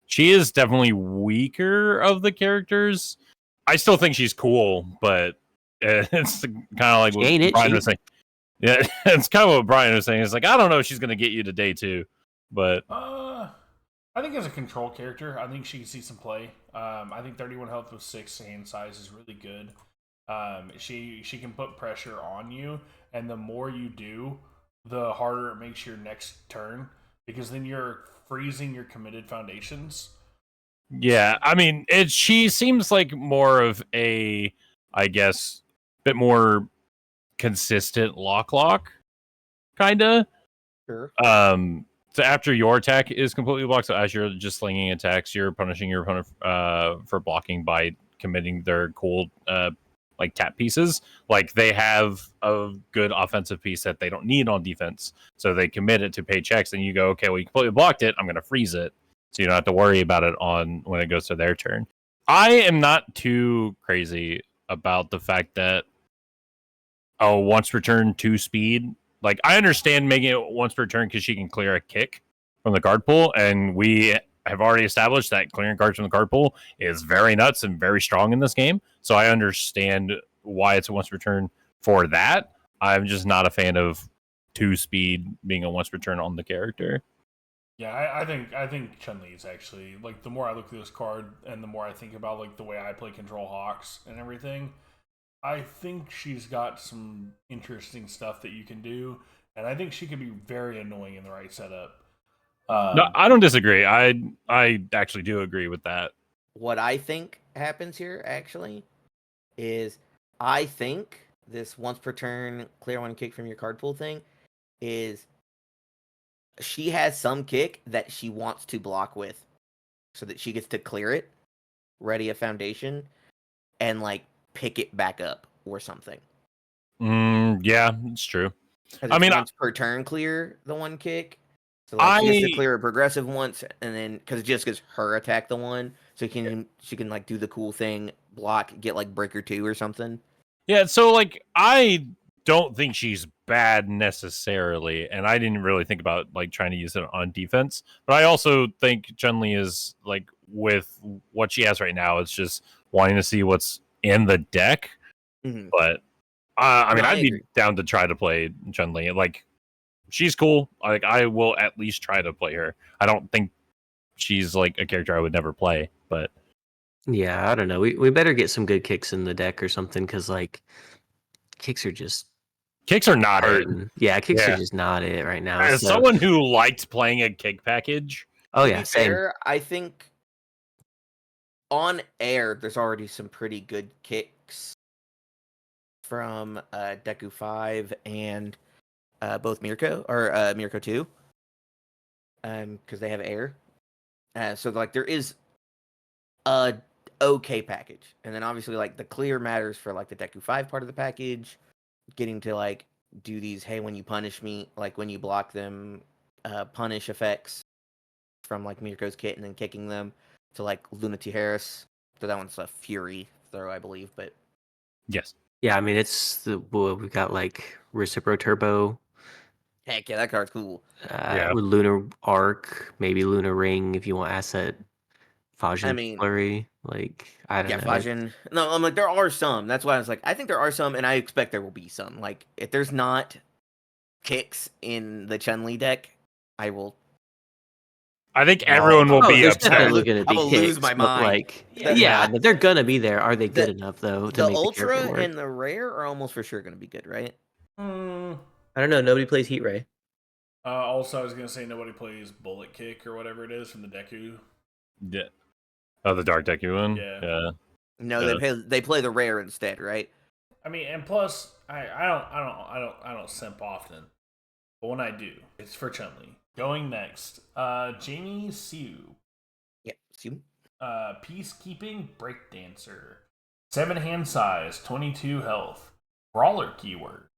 she is definitely weaker of the characters. I still think she's cool, but it's kind of like what ain't Brian itchy. was saying. Yeah, it's kind of what Brian was saying. It's like, I don't know if she's going to get you to day 2, but I think as a control character, I think she can see some play. I think 31 health with 6 hand size is really good. She can put pressure on you, and the more you do, the harder it makes your next turn, because then you're freezing your committed foundations. yeah, I mean, she seems like more of a, I guess, bit more consistent lock kind of. Sure. So after your attack is completely blocked, so as you're just slinging attacks, you're punishing your opponent for blocking by committing their cool like tap pieces. Like they have a good offensive piece that they don't need on defense, so they commit it to pay checks, and you go, okay, well you completely blocked it, I'm gonna freeze it, so you don't have to worry about it on when it goes to their turn. I am not too crazy about the fact that once per turn 2 speed. Like, I understand making it once per turn because she can clear a kick from the card pool, and we have already established that clearing cards from the card pool is very nuts and very strong in this game. So I understand why it's a once per turn for that. I'm just not a fan of 2 speed being a once per turn on the character. Yeah, I think Chun-Li is actually, like, the more I look at this card and the more I think about, like, the way I play Control Hawks and everything, I think she's got some interesting stuff that you can do, and I think she could be very annoying in the right setup. No, I don't disagree. I actually do agree with that. What I think happens here actually is I think this once per turn clear 1 kick from your card pool thing is she has some kick that she wants to block with so that she gets to clear it, ready a foundation, and like pick it back up or something. Yeah, it's true. I mean, once per turn clear the 1 kick. So like she gets to clear a progressive once, and then because it just gives her attack the 1, so she can like do the cool thing, block, get like breaker 2 or something. Yeah, so like I don't think she's bad necessarily, and I didn't really think about like trying to use it on defense. But I also think Chun-Li is like with what she has right now, it's just wanting to see what's in the deck. Mm-hmm. But I mean, I'd be down to try to play Chun-Li. Like, she's cool. Like, I will at least try to play her. I don't think she's like a character I would never play, but Yeah, I don't know. We better get some good kicks in the deck or something, because like kicks are not hurting. it. Yeah, kicks are just not it right now. As someone who liked playing a kick package, oh to yeah, be same. fair, I think on air there's already some pretty good kicks from Deku 5 and both Mirko or Mirko 2, because they have air. So like there is a okay package, and then obviously like the clear matters for like the Deku 5 part of the package, getting to like do these when you punish me, like when you block them, punish effects from like Mirko's kit, and then kicking them to like Luna Tijeras. So that one's a Fury throw, I believe, but yes. Yeah, I mean we've got like Recipro Turbo. Heck yeah, that card's cool. With Lunar Arc, maybe Lunar Ring if you want asset. Fajin Flurry, like I don't know. Fajin. No, I'm like there are some. That's why I was like, I think there are some, and I expect there will be some. Like if there's not kicks in the Chun-Li deck, I will. I think everyone will be there's upset. Definitely going to be I will kicks, lose my mind. Like, yeah, they're going to be there. Are they good enough though to the make Ultra the character work? and the Rare are almost for sure going to be good, right? I don't know. Nobody plays Heat Ray. Also, I was gonna say nobody plays Bullet Kick or whatever it is from the Deku. Yeah. Oh, the Dark Deku one. Yeah. No, they play the Rare instead, right? I mean, and plus, I don't simp often, but when I do, it's for Chun-Li. Going next, Jamie Siu. Yeah, Siu. Peacekeeping Breakdancer. 7 hand size, 22 health. Brawler keyword.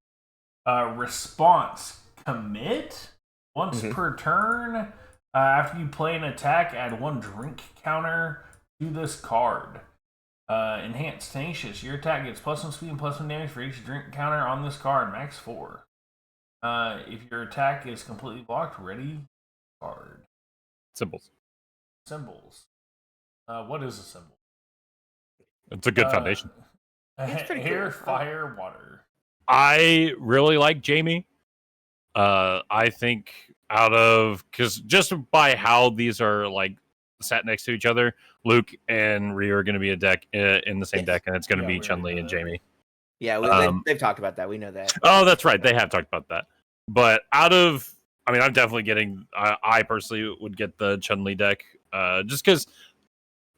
Response Commit. Once per turn, after you play an attack, add 1 drink counter to this card. Enhanced Tenacious. Your attack gets +1 speed and +1 damage for each drink counter on this card. Max 4. If your attack is completely blocked, ready card. Symbols. What is a symbol? It's a good foundation. It's pretty Air, cool. fire, water. I really like Jamie. I think because just by how these are like sat next to each other, Luke and Ryu are going to be a deck in the same deck, and it's going to be Chun-Li and Jamie. Yeah, they've talked about that. We know that. Oh, that's right. They have talked about that. But I'm definitely getting. I personally would get the Chun-Li deck, just because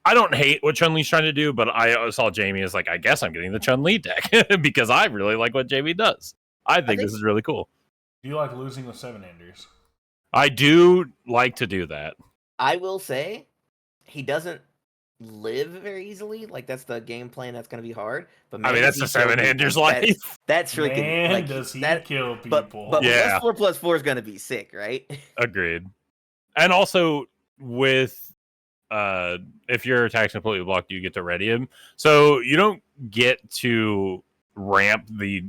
I don't hate what Chun-Li's trying to do, but I saw Jamie as like, I guess I'm getting the Chun-Li deck because I really like what Jamie does. I think this is really cool. Do you like losing with 7-handers? I do like to do that. I will say, he doesn't live very easily. Like, that's the game plan that's going to be hard. But man, that's the 7-handers life. That's really Man, good. Like, does he kill people? But Yeah. +4 is going to be sick, right? Agreed. And also with if your attack's completely blocked, you get to ready him. So you don't get to ramp the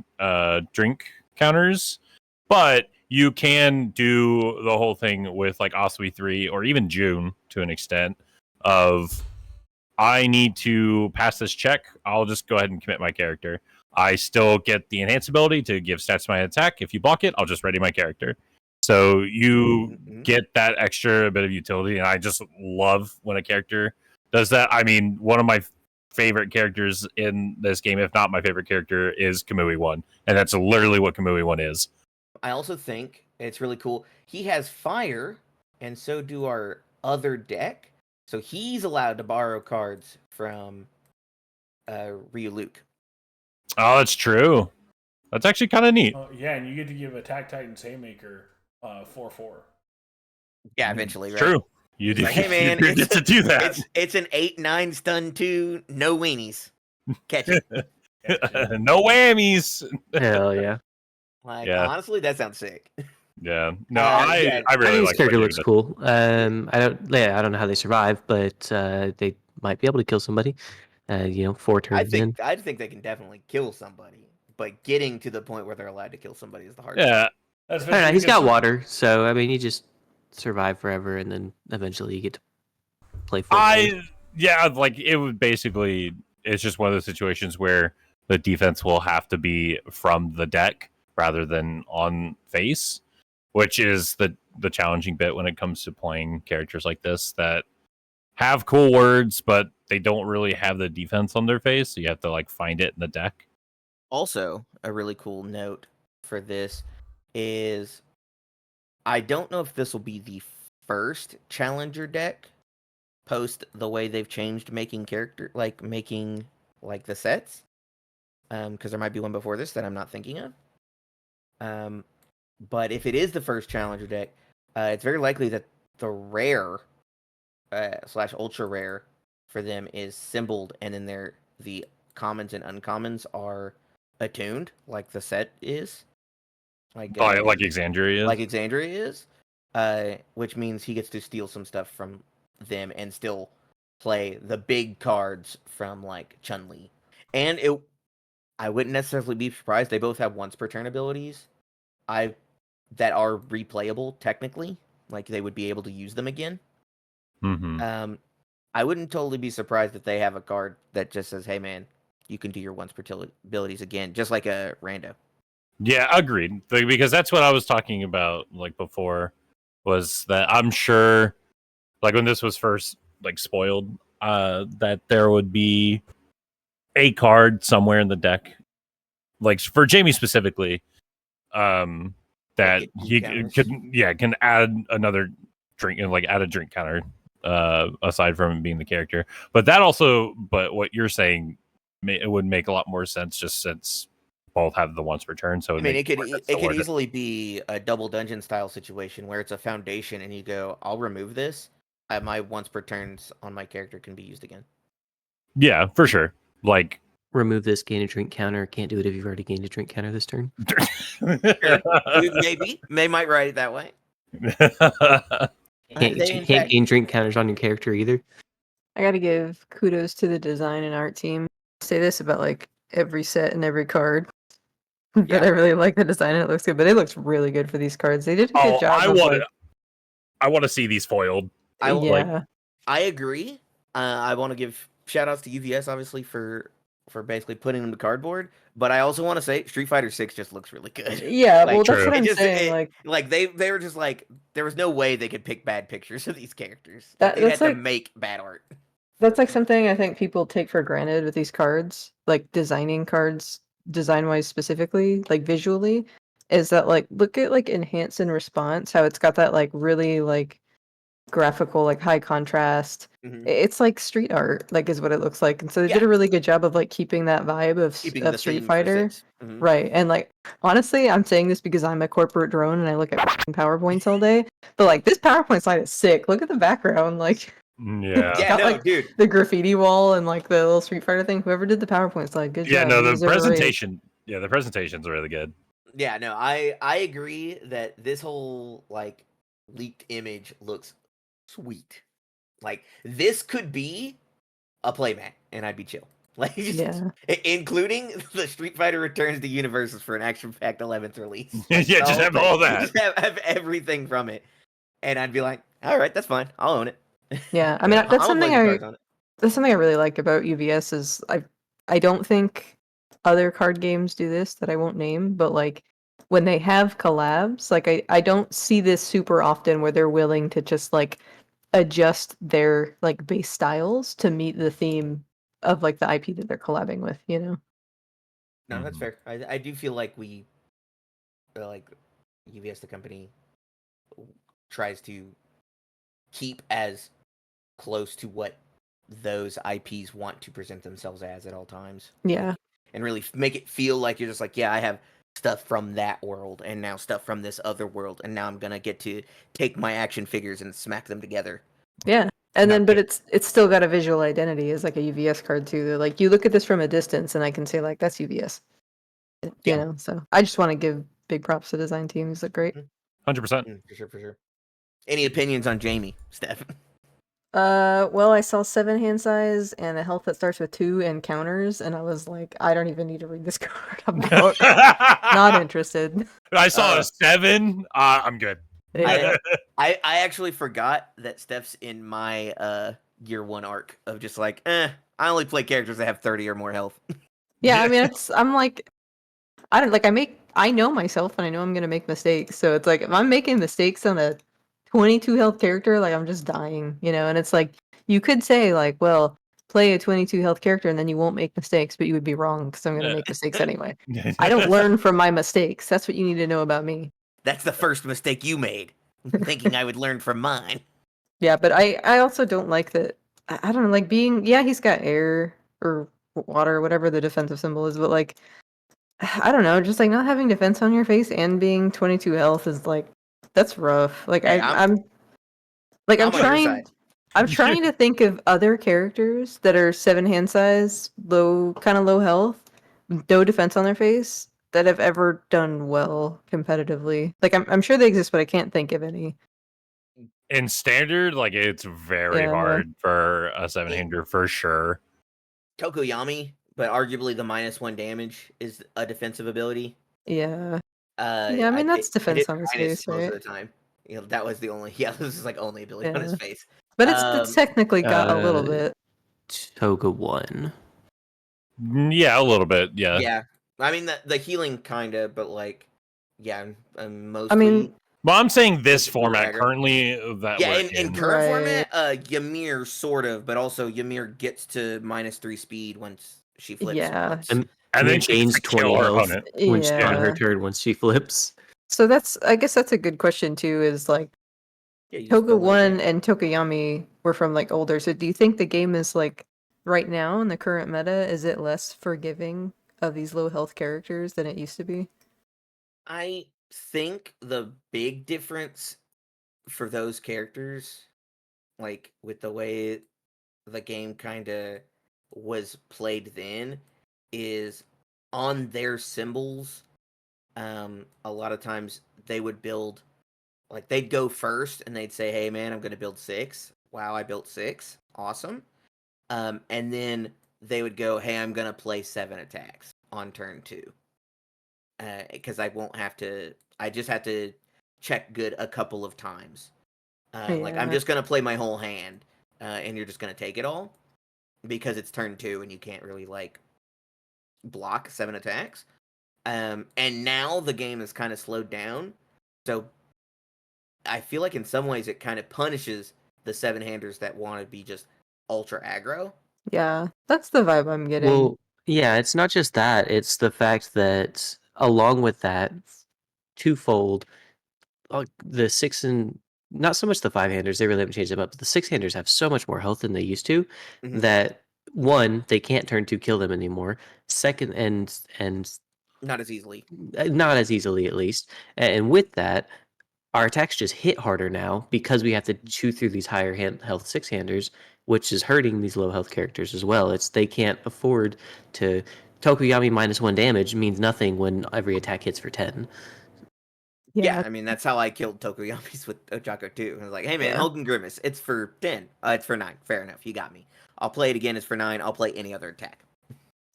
drink counters, but you can do the whole thing with like Osui 3 or even June to an extent of I need to pass this check. I'll just go ahead and commit my character. I still get the enhance ability to give stats to my attack. If you block it, I'll just ready my character. So you get that extra bit of utility, and I just love when a character does that. I mean, one of my favorite characters in this game, if not my favorite character, is Kamui 1, and that's literally what Kamui 1 is. I also think it's really cool. He has fire, and so do our other deck. So he's allowed to borrow cards from Ryu Luke. Oh, that's true. That's actually kind of neat. Yeah, and you get to give Attack Titan's Haymaker 4/4. Yeah, eventually, right? True. You do. Like, hey man, you get to do that. It's an 8/9 stun 2, no weenies. Catch it. No whammies. Hell yeah. Like, Yeah. honestly, that sounds sick. Yeah. No, yeah. I really His like character what looks you did. cool. I don't know how they survive, but they might be able to kill somebody. 4 turns in. I think they can definitely kill somebody, but getting to the point where they're allowed to kill somebody is the hard. Yeah. That's I don't know. He's got water, so I mean, you just survive forever, and then eventually you get to play full game. Like it would basically. It's just one of those situations where the defense will have to be from the deck rather than on face, which is the challenging bit when it comes to playing characters like this that have cool words, but they don't really have the defense on their face. So you have to like find it in the deck. Also, a really cool note for this is I don't know if this will be the first challenger deck post the way they've changed making the sets. Because there might be one before this that I'm not thinking of. But if it is the first challenger deck, it's very likely that the rare / ultra rare for them is symboled, and then the commons and uncommons are attuned, like the set is. Like Exandria is. Like Exandria is. Which means he gets to steal some stuff from them and still play the big cards from like Chun-Li. And I wouldn't necessarily be surprised. They both have once per turn abilities. That are replayable technically. Like they would be able to use them again. Mm-hmm. I wouldn't totally be surprised if they have a card that just says, "Hey man, you can do your once per abilities again," just like a rando. Yeah, agreed. Because that's what I was talking about like before, was that I'm sure like when this was first like spoiled, that there would be a card somewhere in the deck, like for Jamie specifically, that he can add another drink and like add a drink counter aside from being the character. But what you're saying, it would make a lot more sense just since both have the once per turn. So it could easily be a double dungeon style situation where it's a foundation and you go, I'll remove this my once per turns on my character can be used again. Yeah, for sure. Like, Remove this gain a drink counter. Can't do it if you've already gained a drink counter this turn. Maybe they might write it that way. You can't gain drink counters on your character either. I gotta give kudos to the design and art team. I say this about like every set and every card. But Yeah. I really like the design and it looks good. But it looks really good for these cards. They did a good job. I want to see these foiled. Yeah. I agree. I want to give shout outs to UVS obviously for basically putting them to cardboard. But I also want to say Street Fighter 6 just looks really good. Yeah, Like, well that's true. what I'm saying. Like they were just like there was no way they could pick bad pictures of these characters. That- They had that's to like- make bad art. that's like something I think people take for granted with these cards, like designing cards design wise specifically, like visually, is that like look at like enhance and response, how it's got that like really like graphical, like high contrast. Mhm. It's like street art, like is what it looks like. And so they did Yeah. a really good job of like keeping that vibe of Keeping the Street theme for Fighter. 6. Mhm. Right. And like honestly, I'm saying this because I'm a corporate drone and I look at PowerPoints all day. But like this PowerPoint slide is sick. Look at the background, like Yeah. Yeah, got, no, like, dude. the graffiti wall and like the little Street Fighter thing. Whoever did the PowerPoint slide, good Yeah, job. no, You the deserve a raise. presentation. Yeah, the presentation's really good. Yeah, no, I agree that this whole like leaked image looks sweet. Like this could be a playmat, and I'd be chill. Like, Yeah. including the Street Fighter Returns to Universus for an action-packed 11th release. Yeah, Like, the just whole have thing. all that. Just have everything from it, and I'd be like, all right, that's fine. I'll own it. Yeah. I mean Yeah. that's I'll play something the cards on it. that's something I really like about UVS is I don't think other card games do this that I won't name, but like when they have collabs, like I don't see this super often where they're willing to just like adjust their like base styles to meet the theme of like the IP that they're collabing with, you know? No, that's Mhm. fair. I do feel like we, like, UVS the company tries to keep as close to what those IPs want to present themselves as at all times. Yeah. And really make it feel like you're just like, yeah, I have stuff from that world and now stuff from this other world, and now I'm gonna get to take my action figures and smack them together. Yeah. And No, then but it's still got a visual identity as like a UVS card too. They're like you look at this from a distance and I can say like that's UVS. You Yeah. know, so I just want to give big props to design teams. Look great. 100%. For sure, for sure. Any opinions on Jamie, Steph? Well, I saw 7 hand size and a health that starts with 2 and counters, and I was like, I don't even need to read this card. I'm not interested. I saw a 7. I'm good. Yeah. I actually forgot that Steph's in my year 1 arc of just like, I only play characters that have 30 or more health. Yeah, I mean, I'm like, I know myself and I know I'm gonna make mistakes. So it's like if I'm making mistakes on a 22 health character, like I'm just dying, you know. And it's like you could say like, well, play a 22 health character and then you won't make mistakes, but you would be wrong because I'm gonna make mistakes anyway. I don't learn from my mistakes. That's what you need to know about me. That's the first mistake you made, thinking I would learn from mine. Yeah, but I also don't like that. I don't know, like being he's got air or water, whatever the defensive symbol is, but like I don't know, just like not having defense on your face and being 22 health is like that's rough. Like Hey, I'm I'm on your trying side. I'm trying to think of other characters that are 7 hand size, kind of low health, no defense on their face that have ever done well competitively. Like I'm sure they exist, but I can't think of any. In standard, like it's very Yeah. hard for a 7-hander for sure. Tokoyami, but arguably the -1 damage is a defensive ability. Yeah. Yeah, I mean, that's defense hit on his minus face, most right? of the time. You know, that was the only. Yeah, this is like only ability on his Yeah. face. But it's technically got a little uh, bit. Toga 1. Yeah, a little bit. Yeah. Yeah, I mean the healing kinda, but like, yeah, mostly. I mean, Well, I'm saying this It's a format dagger. currently that Yeah, we're in current Right. format, Ymir sort of, but also Ymir gets to -3 speed once she flips. Yeah. once. And and then then she gains gets to kill 20 her health opponent. when she's on Yeah. her turn once she flips. So I guess that's a good question too, is like Yeah, you just Toga fill in 1 there. and Tokoyami were from like older. So do you think the game is like right now in the current meta, is it less forgiving of these low health characters than it used to be? I think the big difference for those characters like with the way the game kind of was played then, is on their symbols. A lot of times they would build, like they'd go first and they'd say, "Hey man, I'm going to build 6. Wow, I built 6. Awesome." And then they would go, "Hey, I'm going to play 7 attacks on turn 2." Because I won't have to. I just have to check good a couple of times. Like I'm Yeah. just gonna play my whole hand, and you're just gonna take it all because it's turn 2 and you can't really like block 7 attacks. And now the game is kind of slowed down, so I feel like in some ways it kind of punishes the 7-handers that want to be just ultra aggro. Yeah, that's the vibe I'm getting. Well, yeah, it's not just that. It's the fact that along with that, twofold, the 6 and not so much the 5-handers, they really haven't changed them up, but the 6-handers have so much more health than they used to Mhm. that one, they can't turn to kill them anymore. Second, and Not as easily. not as easily at least. And with that, our attacks just hit harder now because we have to chew through these higher health 6-handers, which is hurting these low health characters as well. It's they can't afford to. Tokuyami -1 damage means nothing when every attack hits for 10. Yeah, I mean that's how I killed Tokoyami's with Ochako too. I was like, "Hey man, Yeah. Hulk and Grimace, it's for 10. It's for 9. Fair enough, you got me. I'll play it again. It's for 9. I'll play any other attack."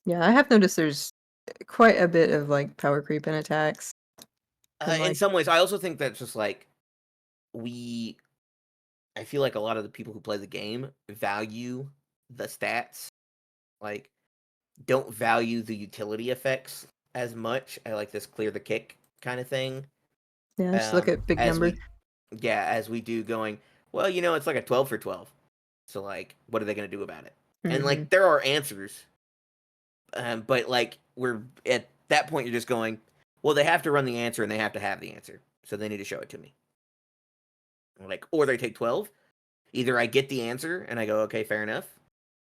Yeah, I have noticed there's quite a bit of like power creep in attacks. And, In like, some ways, I also think that's just like we. I feel like a lot of the people who play the game value the stats, like don't value the utility effects as much. I like this clear the kick kind of thing. yeah, just look at big As number. as we do going, well, it's like a 12 for 12. So like, what are they going to do about it? And Mhm. like, there are answers. But like, we're at that point, you're just going, well, they have to run the answer and they have to have the answer. So they need to show it to me. Like, or they take 12. Either I get the answer and I go, okay, fair enough.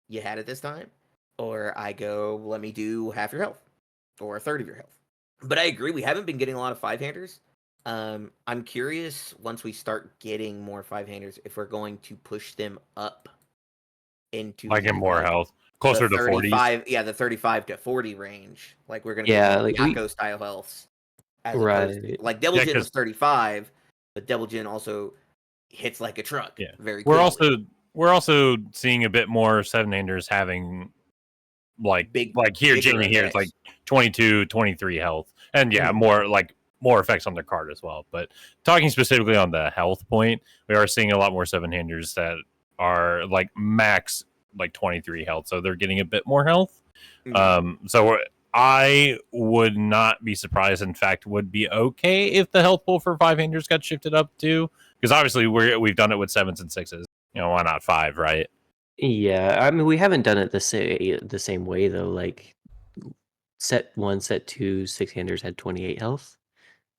You had it this time. Or I go, let me do half your health or a third of your health. But I agree, we haven't been getting a lot of 5-handers. I'm curious once we start getting more 5-handers if we're going to push them up into Like in more like, health, closer the to 40s. 35, yeah, the 35 to 40 range. Like we're gonna Yeah, get like Yako style healths as opposed to right. like Double Yeah, Jin 'cause- was 35, but Double Jin also hits like a truck. Yeah. Very We're quickly. we're also seeing a bit more 7-handers having like here bigger Jamie here it's like effects. 22, 23 health. And yeah, Mhm. more effects on their card as well. But talking specifically on the health point, we are seeing a lot more 7-handers that are like max like 23 health. So they're getting a bit more health. Mhm. So I would not be surprised. In fact, would be okay if the health pool for 5-handers got shifted up too, because obviously we've done it with 7s and 6s. Why not 5, right? Yeah, I mean we haven't done it the same way though. Like set 1, set 2, 6-handers had 28 health,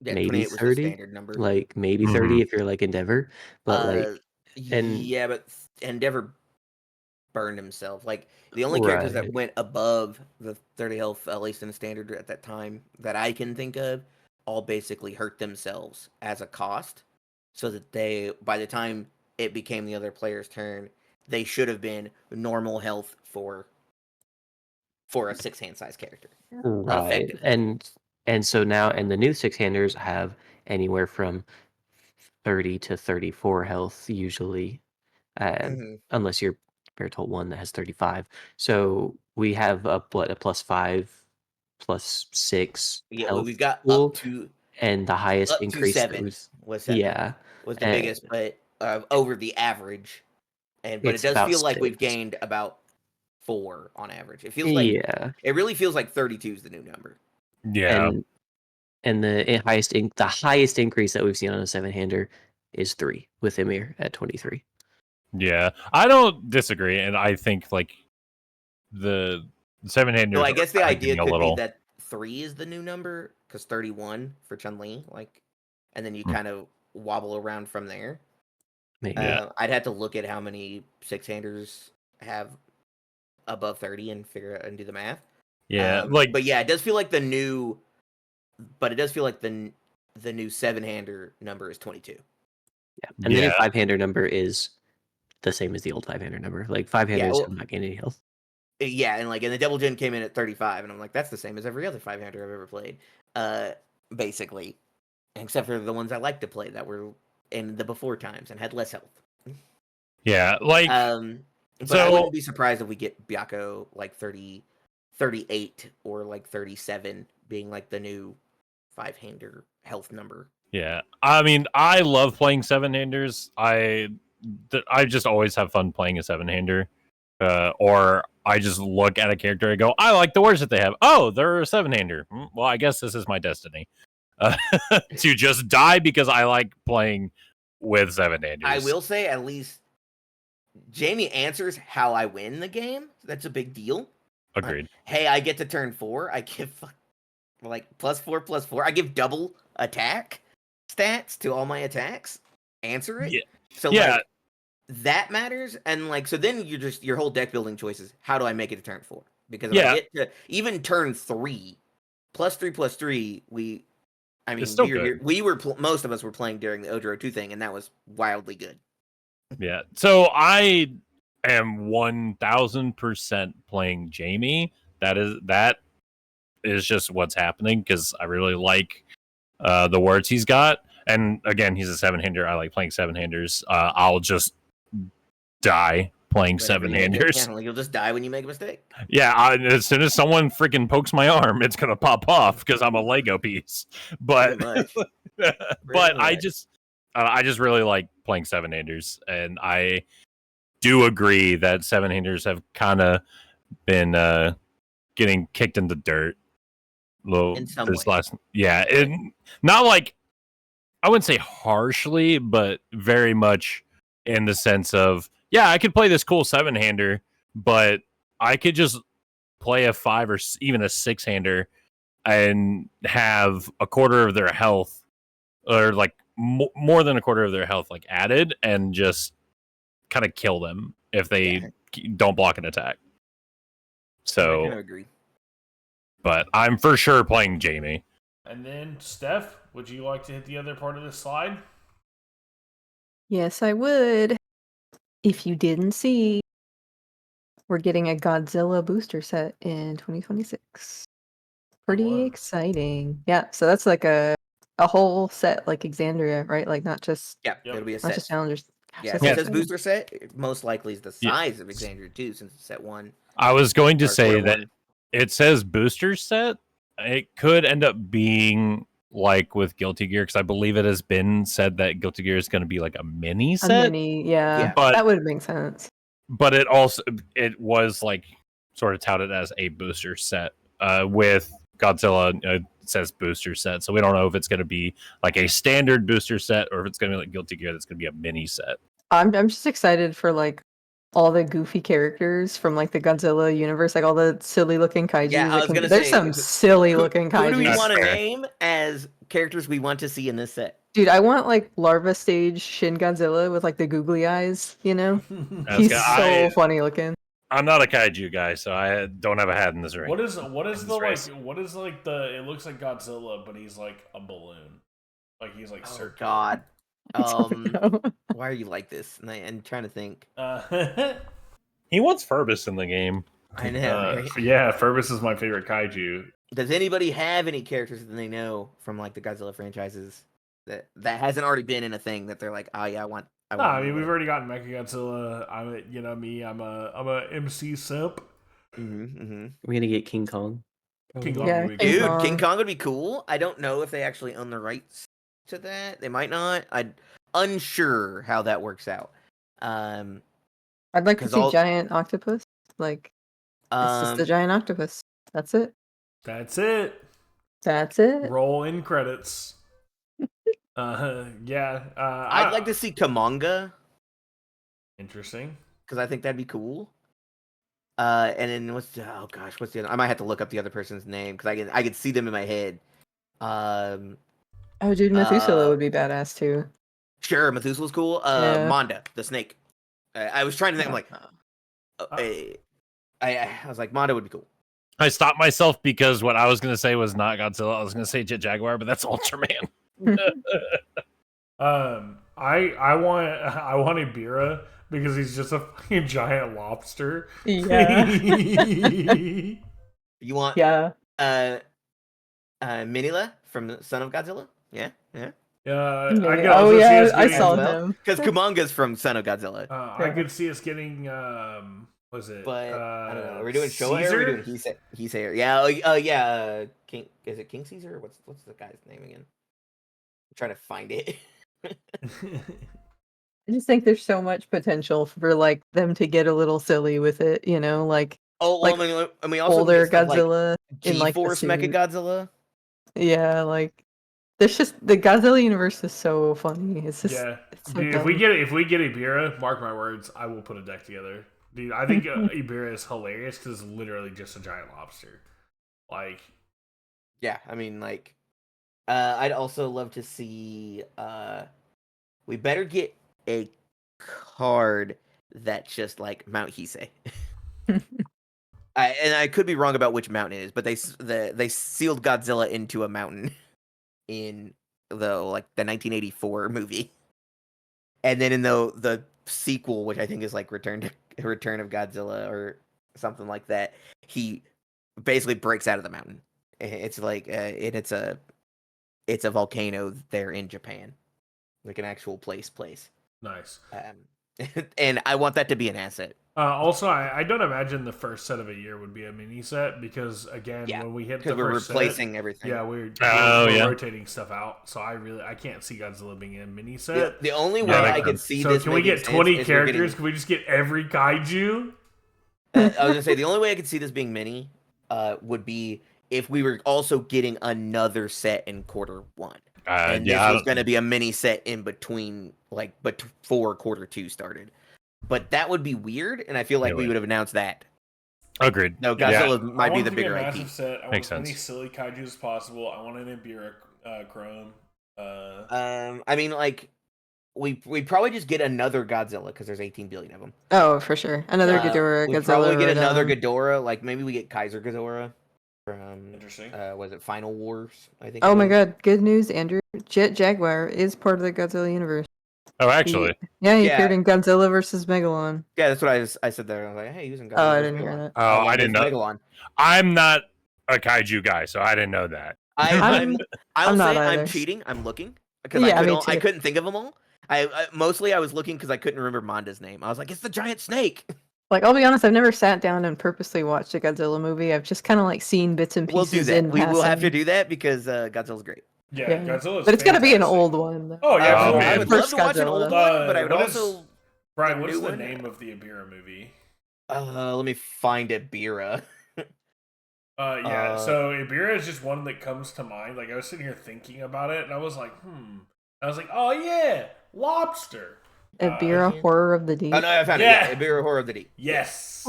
Yeah, maybe 28 was the 30, standard number. like maybe Mhm. 30 if you're like Endeavor, but like and Yeah, but Endeavor burned himself. Like the only characters that right. went above the 30 health, at least in the standard at that time, that I can think of, all basically hurt themselves as a cost, so that they, by the time it became the other player's turn, they should have been normal health for a 6-hand size character, Right. effectively. And so now and the new 6-handers have anywhere from 30 to 34 health usually. Hmm. Unless you're Bertolt 1 that has 35. So we have a +5, +6 Yeah, we've health got pool, and the highest up to increase that 7 was was 7 yeah, was the and biggest, but over the average. But it it's does about feel like we've 6. gained about 4 on average. Yeah, It really feels like 32 is the new number. Yeah. and the highest increase that we've seen on a 7-hander is 3 with Emir at 23. Yeah, I don't disagree, and I think like the 7-handers So I are guess the kind of idea getting a could be little. that 3 is the new number because 31 for Chun Li, like, and then you Hmm. kind of wobble around from there. Maybe. Yeah. I'd have to look at how many 6-handers have above 30 and figure out and do the math. Yeah, like But yeah, it does feel like the new, but it does feel like the new 7-hander number is 22. Yeah. And the new yeah, 5-hander number is the same as the old 5-hander number. Like 5-handers well- have not gained any health. Yeah, and the double gen came in at 35, and I'm like, that's the same as every other 5-hander I've ever played, basically, except for the ones I like to play that were in the before times and had less health. Yeah, like But so- I wouldn't be surprised if we get Byakko like 30, 38 or like 37 being like the new 5-hander health number. yeah. I mean, I love playing 7-handers. I just always have fun playing a 7-hander. Or I just look at a character and go, I like the words that they have. Oh, they're a 7-hander. Well, I guess this is my destiny. To just die because I like playing with 7-handers. I will say at least Jamie answers how I win the game. That's a big deal. Agreed. Hey, I get to turn 4. I give like +4/+4. I give double attack stats to all my attacks. Answer it. Yeah. So Yeah. like that matters, and like so then you're just your whole deck building choices. How do I make it to turn 4? Because if Yeah. I get to even turn 3, +3/+3, I mean, It's still we were most of us were playing during the Odro 2 thing, and that was wildly good. Yeah. So I am 1000% playing Jamie. That is just what's happening because I really like the words he's got. And again, he's a 7-hander. I like playing 7-handers. I'll just die playing Whatever you do. 7-handers. Yeah, like, you'll just die when you make a mistake. Yeah, as soon as someone freaking pokes my arm, it's gonna pop off because I'm a Lego piece. But Pretty much. but I much. just really like playing 7-handers, and I do agree that 7-handers have kind of been getting kicked in the dirt. In some ways. Not like I wouldn't say harshly, but very much in the sense of I could play this cool 7-hander, but I could just play a 5 or even a 6-hander and have a quarter of their health, or like more than a quarter of their health, like added, and just kind of kill them if they don't block an attack. I So, kind of agree. but I'm for sure playing Jamie. And then, Steph, would you like to hit the other part of this slide? Yes, I would. If you didn't see, we're getting a Godzilla booster set in 2026. Pretty Whoa. exciting. Yeah, so that's like a whole set like Exandria, right? Like not just Yeah, Yep. it'll be a not set. just challengers. Gosh, Yeah, that's if so it says exciting. booster set, it most likely is the Yeah. size of Exandria too, since it's set 1. I was going to or say quarter that 1. it says booster set. It could end up being like with Guilty Gear, because I believe it has been said that Guilty Gear is going to be like a mini A set. mini, yeah, Yeah. But- that would make sense. But it was like sort of touted as a booster set. With Godzilla, it says booster set, so we don't know if it's going to be like a standard booster set or if it's going to be like Guilty Gear, that's going to be a mini set. I'm just excited for like all the goofy characters from like the Godzilla universe, like all the silly looking kaiju. Yeah, I was gonna there's say, some silly looking Who do we kaiju. That's want to fair. name as characters we want to see in this set? Dude, I want like larva stage Shin Godzilla with like the googly eyes, you know? That's He's good. so funny looking. I'm not a kaiju guy, so I don't have a hat in this ring. What is the race. like? What is like the? It looks like Godzilla, but he's like a balloon. Like he's like Oh circular. God. I don't know. Why are you like this? And trying to think. He wants Furbus in the game. I know. right? Yeah, Furbus is my favorite kaiju. Does anybody have any characters that they know from like the Godzilla franchises that hasn't already been in a thing that they're like, oh yeah, I want. No, I mean we've already gotten Mechagodzilla. I'm a MC simp. Mm-hmm. We're gonna get King Kong. King Kong Yeah, would be King good. Dude, Kong. King Kong would be cool. I don't know if they actually own the rights to that. They might not. I'm unsure how that works out. I'd like to 'Cause see all- giant octopus. Like it's just the giant octopus. That's it. That's it. That's it. Roll in credits. Yeah. I'd like to see Kamanga Interesting. because I think that'd be cool. And then what's the other? I might have to look up the other person's name because I can see them in my head. Oh, dude, Methuselah Uh, would be badass too. Sure, Methuselah's cool. Yeah. Manda, the snake. I was trying to think. I'm like, I was like, Manda would be cool. I stopped myself because what I was going to say was not Godzilla. I was going to say Jet Jaguar, but that's Ultraman. I want Ibira, because he's just a fucking giant lobster. Yeah. You want Yeah. Minila from the Son of Godzilla? Yeah, yeah. I could Oh also see yeah, us I getting, saw him. Because Kumanga's from Son of Godzilla. I could see us getting was it? But I don't know. Are we doing Showa or Caesar? are we doing Heisei? Yeah. Yeah. King. Is it King Caesar? What's the guy's name again? I'm trying to find it. I just think there's so much potential for like them to get a little silly with it, you know, like Oh, like I mean, also older get stuff like Godzilla in like the G-Force suit. Mechagodzilla. Yeah, like there's just the Godzilla universe is so funny. It's just Yeah, it's so dude. dumb. If we get Ibira, mark my words, I will put a deck together. Dude, I think Ibira is hilarious because it's literally just a giant lobster. Like, Yeah, I mean, like, I'd also love to see. We better get a card that's just like Mount Heisei. I could be wrong about which mountain it is, but they sealed Godzilla into a mountain in the 1984 movie, and then in the sequel, which I think is like Return of Godzilla or something like that, he basically breaks out of the mountain. It's like it's a volcano there in Japan, like an actual place. nice. And I want that to be an asset. Also, I don't imagine the first set of a year would be a mini set because again, Yeah, when we hit the because we're first replacing set, everything. yeah, we're yeah. rotating stuff out. So I can't see Godzilla being a mini set. The only way Yeah, I makes could sense. see So this. can we making get sense 20 is we're characters? getting- Can we just get every kaiju? I was gonna say the only way I could see this being mini would be if we were also getting another set in quarter 1. And Yeah, this was going to be a mini set in between, like, before quarter 2 started. But that would be weird, and I feel like It we would. would have announced that. agreed. No, Yeah. Godzilla I might be want the it to bigger a IP. massive set. I want Makes as many sense. silly kaiju as possible. I want an Ibira Chrome. I mean, like, we probably just get another Godzilla because there's 18 billion of them. Oh, for sure. Another Uh, Ghidorah, we Godzilla. probably get or, another Ghidorah. Like maybe we get Kaiser Ghidorah from Interesting. was it Final Wars? I think. Oh it my was. god, good news, Andrew. Jet Jaguar is part of the Godzilla universe. Oh, actually, He Yeah. appeared in Godzilla versus Megalon. Yeah, that's what I said there. I was like, hey, he was in Godzilla. Oh, I vs. didn't hear Megalon. that. Oh, I wonder didn't if know. Megalon. I'm not a kaiju guy, so I didn't know that. I'm I'll not say either. I'm cheating. I'm looking because Yeah, me I too. couldn't think of them all. I mostly I was looking because I couldn't remember Manda's name. I was like, it's the giant snake. Like, I'll be honest, I've never sat down and purposely watched a Godzilla movie. I've just kind of like seen bits and We'll do pieces that. in We will have to passing. do that because Godzilla's great. Yeah, Yeah. Godzilla's But it's gotta be an fantastic. old one. though. Oh yeah, Oh, absolutely. I man. would love First to watch an old Godzilla. one, but I would What is- also Brian, the what's new the one? name of the Ibira movie? let me find it. Bira. Yeah, so Ibira is just one that comes to mind. Like I was sitting here thinking about it, and I was like, I was like, oh yeah, lobster. Ibira, Horror of the Deep. Oh no, I found Yeah. it. Yeah, Ibira Horror of the Deep. Yes.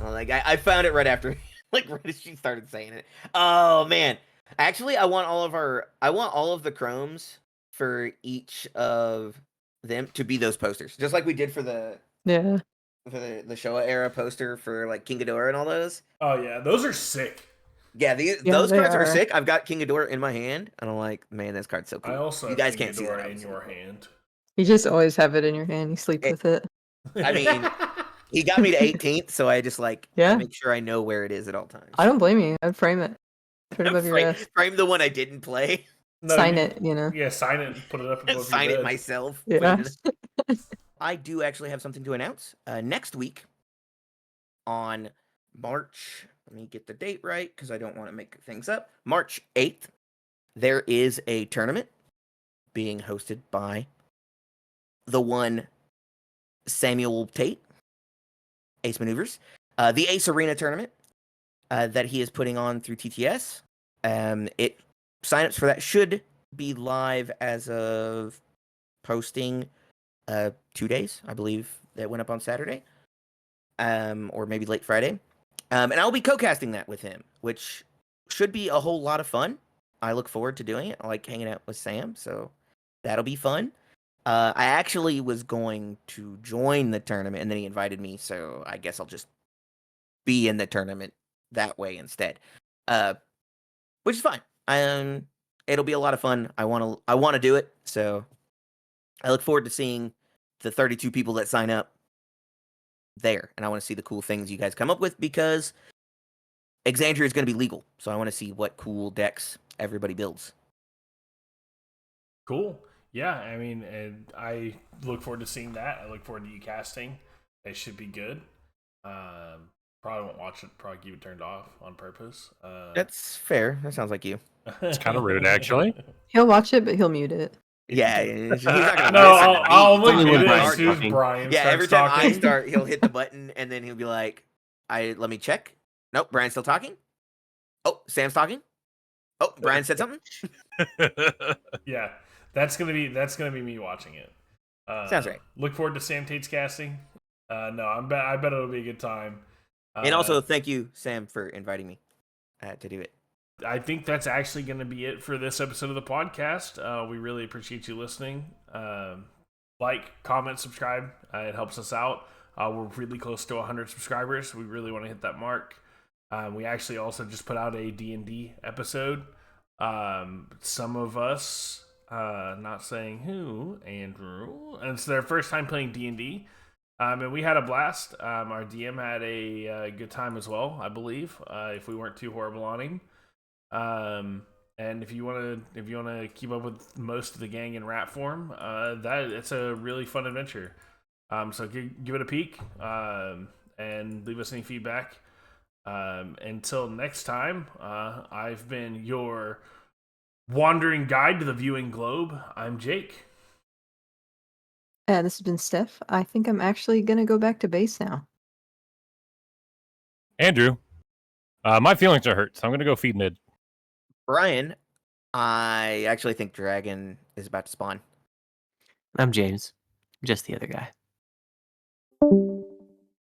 Like I found it right after, like right as she started saying it. Oh man, actually, I want all of the chromes for each of them to be those posters, just like we did for the Yeah. Showa era poster for like King Ghidorah and all those. Oh yeah, those are sick. Yeah, Yeah, those they cards are are. sick. I've got King Ghidorah in my hand, and I'm like, man, this card's so cool. I also you have guys King can't see that Ghidorah in obviously. your hand. You just always have it in your hand. You sleep It- with it. I mean, he got me to 18th, so I just like Yeah. make sure I know where it is at all times. I don't blame you. I'd frame it. Put it above your desk. frame the one I didn't play. No, Sign you- it, you know. Yeah, sign it and put it up above Sign your it bed. myself. put Yeah. it I do actually have something to announce. Next week on March, let me get the date right because I don't want to make things up. March 8th, there is a tournament being hosted by the one Samuel Tate, AceManeuvers, the Ace Arena tournament that he is putting on through TTS. Signups for that should be live as of posting 2 days, I believe that went up on Saturday, or maybe late Friday. And I'll be co-casting that with him, which should be a whole lot of fun. I look forward to doing it. I like hanging out with Sam, so that'll be fun. I actually was going to join the tournament, and then he invited me, so I guess I'll just be in the tournament that way instead, which is fine. It'll be a lot of fun. I want to do it, so I look forward to seeing the 32 people that sign up there, and I want to see the cool things you guys come up with because Exandria is going to be legal, so I want to see what cool decks everybody builds. Cool. Yeah, I mean, and I look forward to seeing that. I look forward to you casting. It should be good. Probably won't watch it. Probably keep it turned off on purpose. That's fair. That sounds like you. It's kind of rude, actually. He'll watch it, but he'll mute it. Yeah, he's not going to No, listen to me. I'll only only when do Brian's this as soon as talking. Brian Yeah, starts every time I talking. start, he'll hit the button, and then he'll be like, let me check. Nope, Brian's still talking. Oh, Sam's talking. Oh, Brian said something. Yeah, that's gonna be me watching it. Sounds right. Look forward to Sam Tate's casting. No, I bet it'll be a good time. And also, thank you, Sam, for inviting me to do it. I think that's actually going to be it for this episode of the podcast. We really appreciate you listening. Like, comment, subscribe. It helps us out. We're really close to 100 subscribers. We really want to hit that mark. We actually also just put out a D&D episode. Some of us, not saying who, Andrew, and it's their first time playing D&D. And we had a blast. Our DM had a good time as well, I believe, if we weren't too horrible on him. And if you want to keep up with most of the gang in rat form, it's a really fun adventure. So give it a peek, and leave us any feedback. Until next time, I've been your wandering guide to the viewing globe. I'm Jake. This has been Steph. I think I'm actually gonna go back to base now. Andrew, my feelings are hurt, so I'm gonna go feed mid. Brian, I actually think Dragon is about to spawn. I'm James, just the other guy.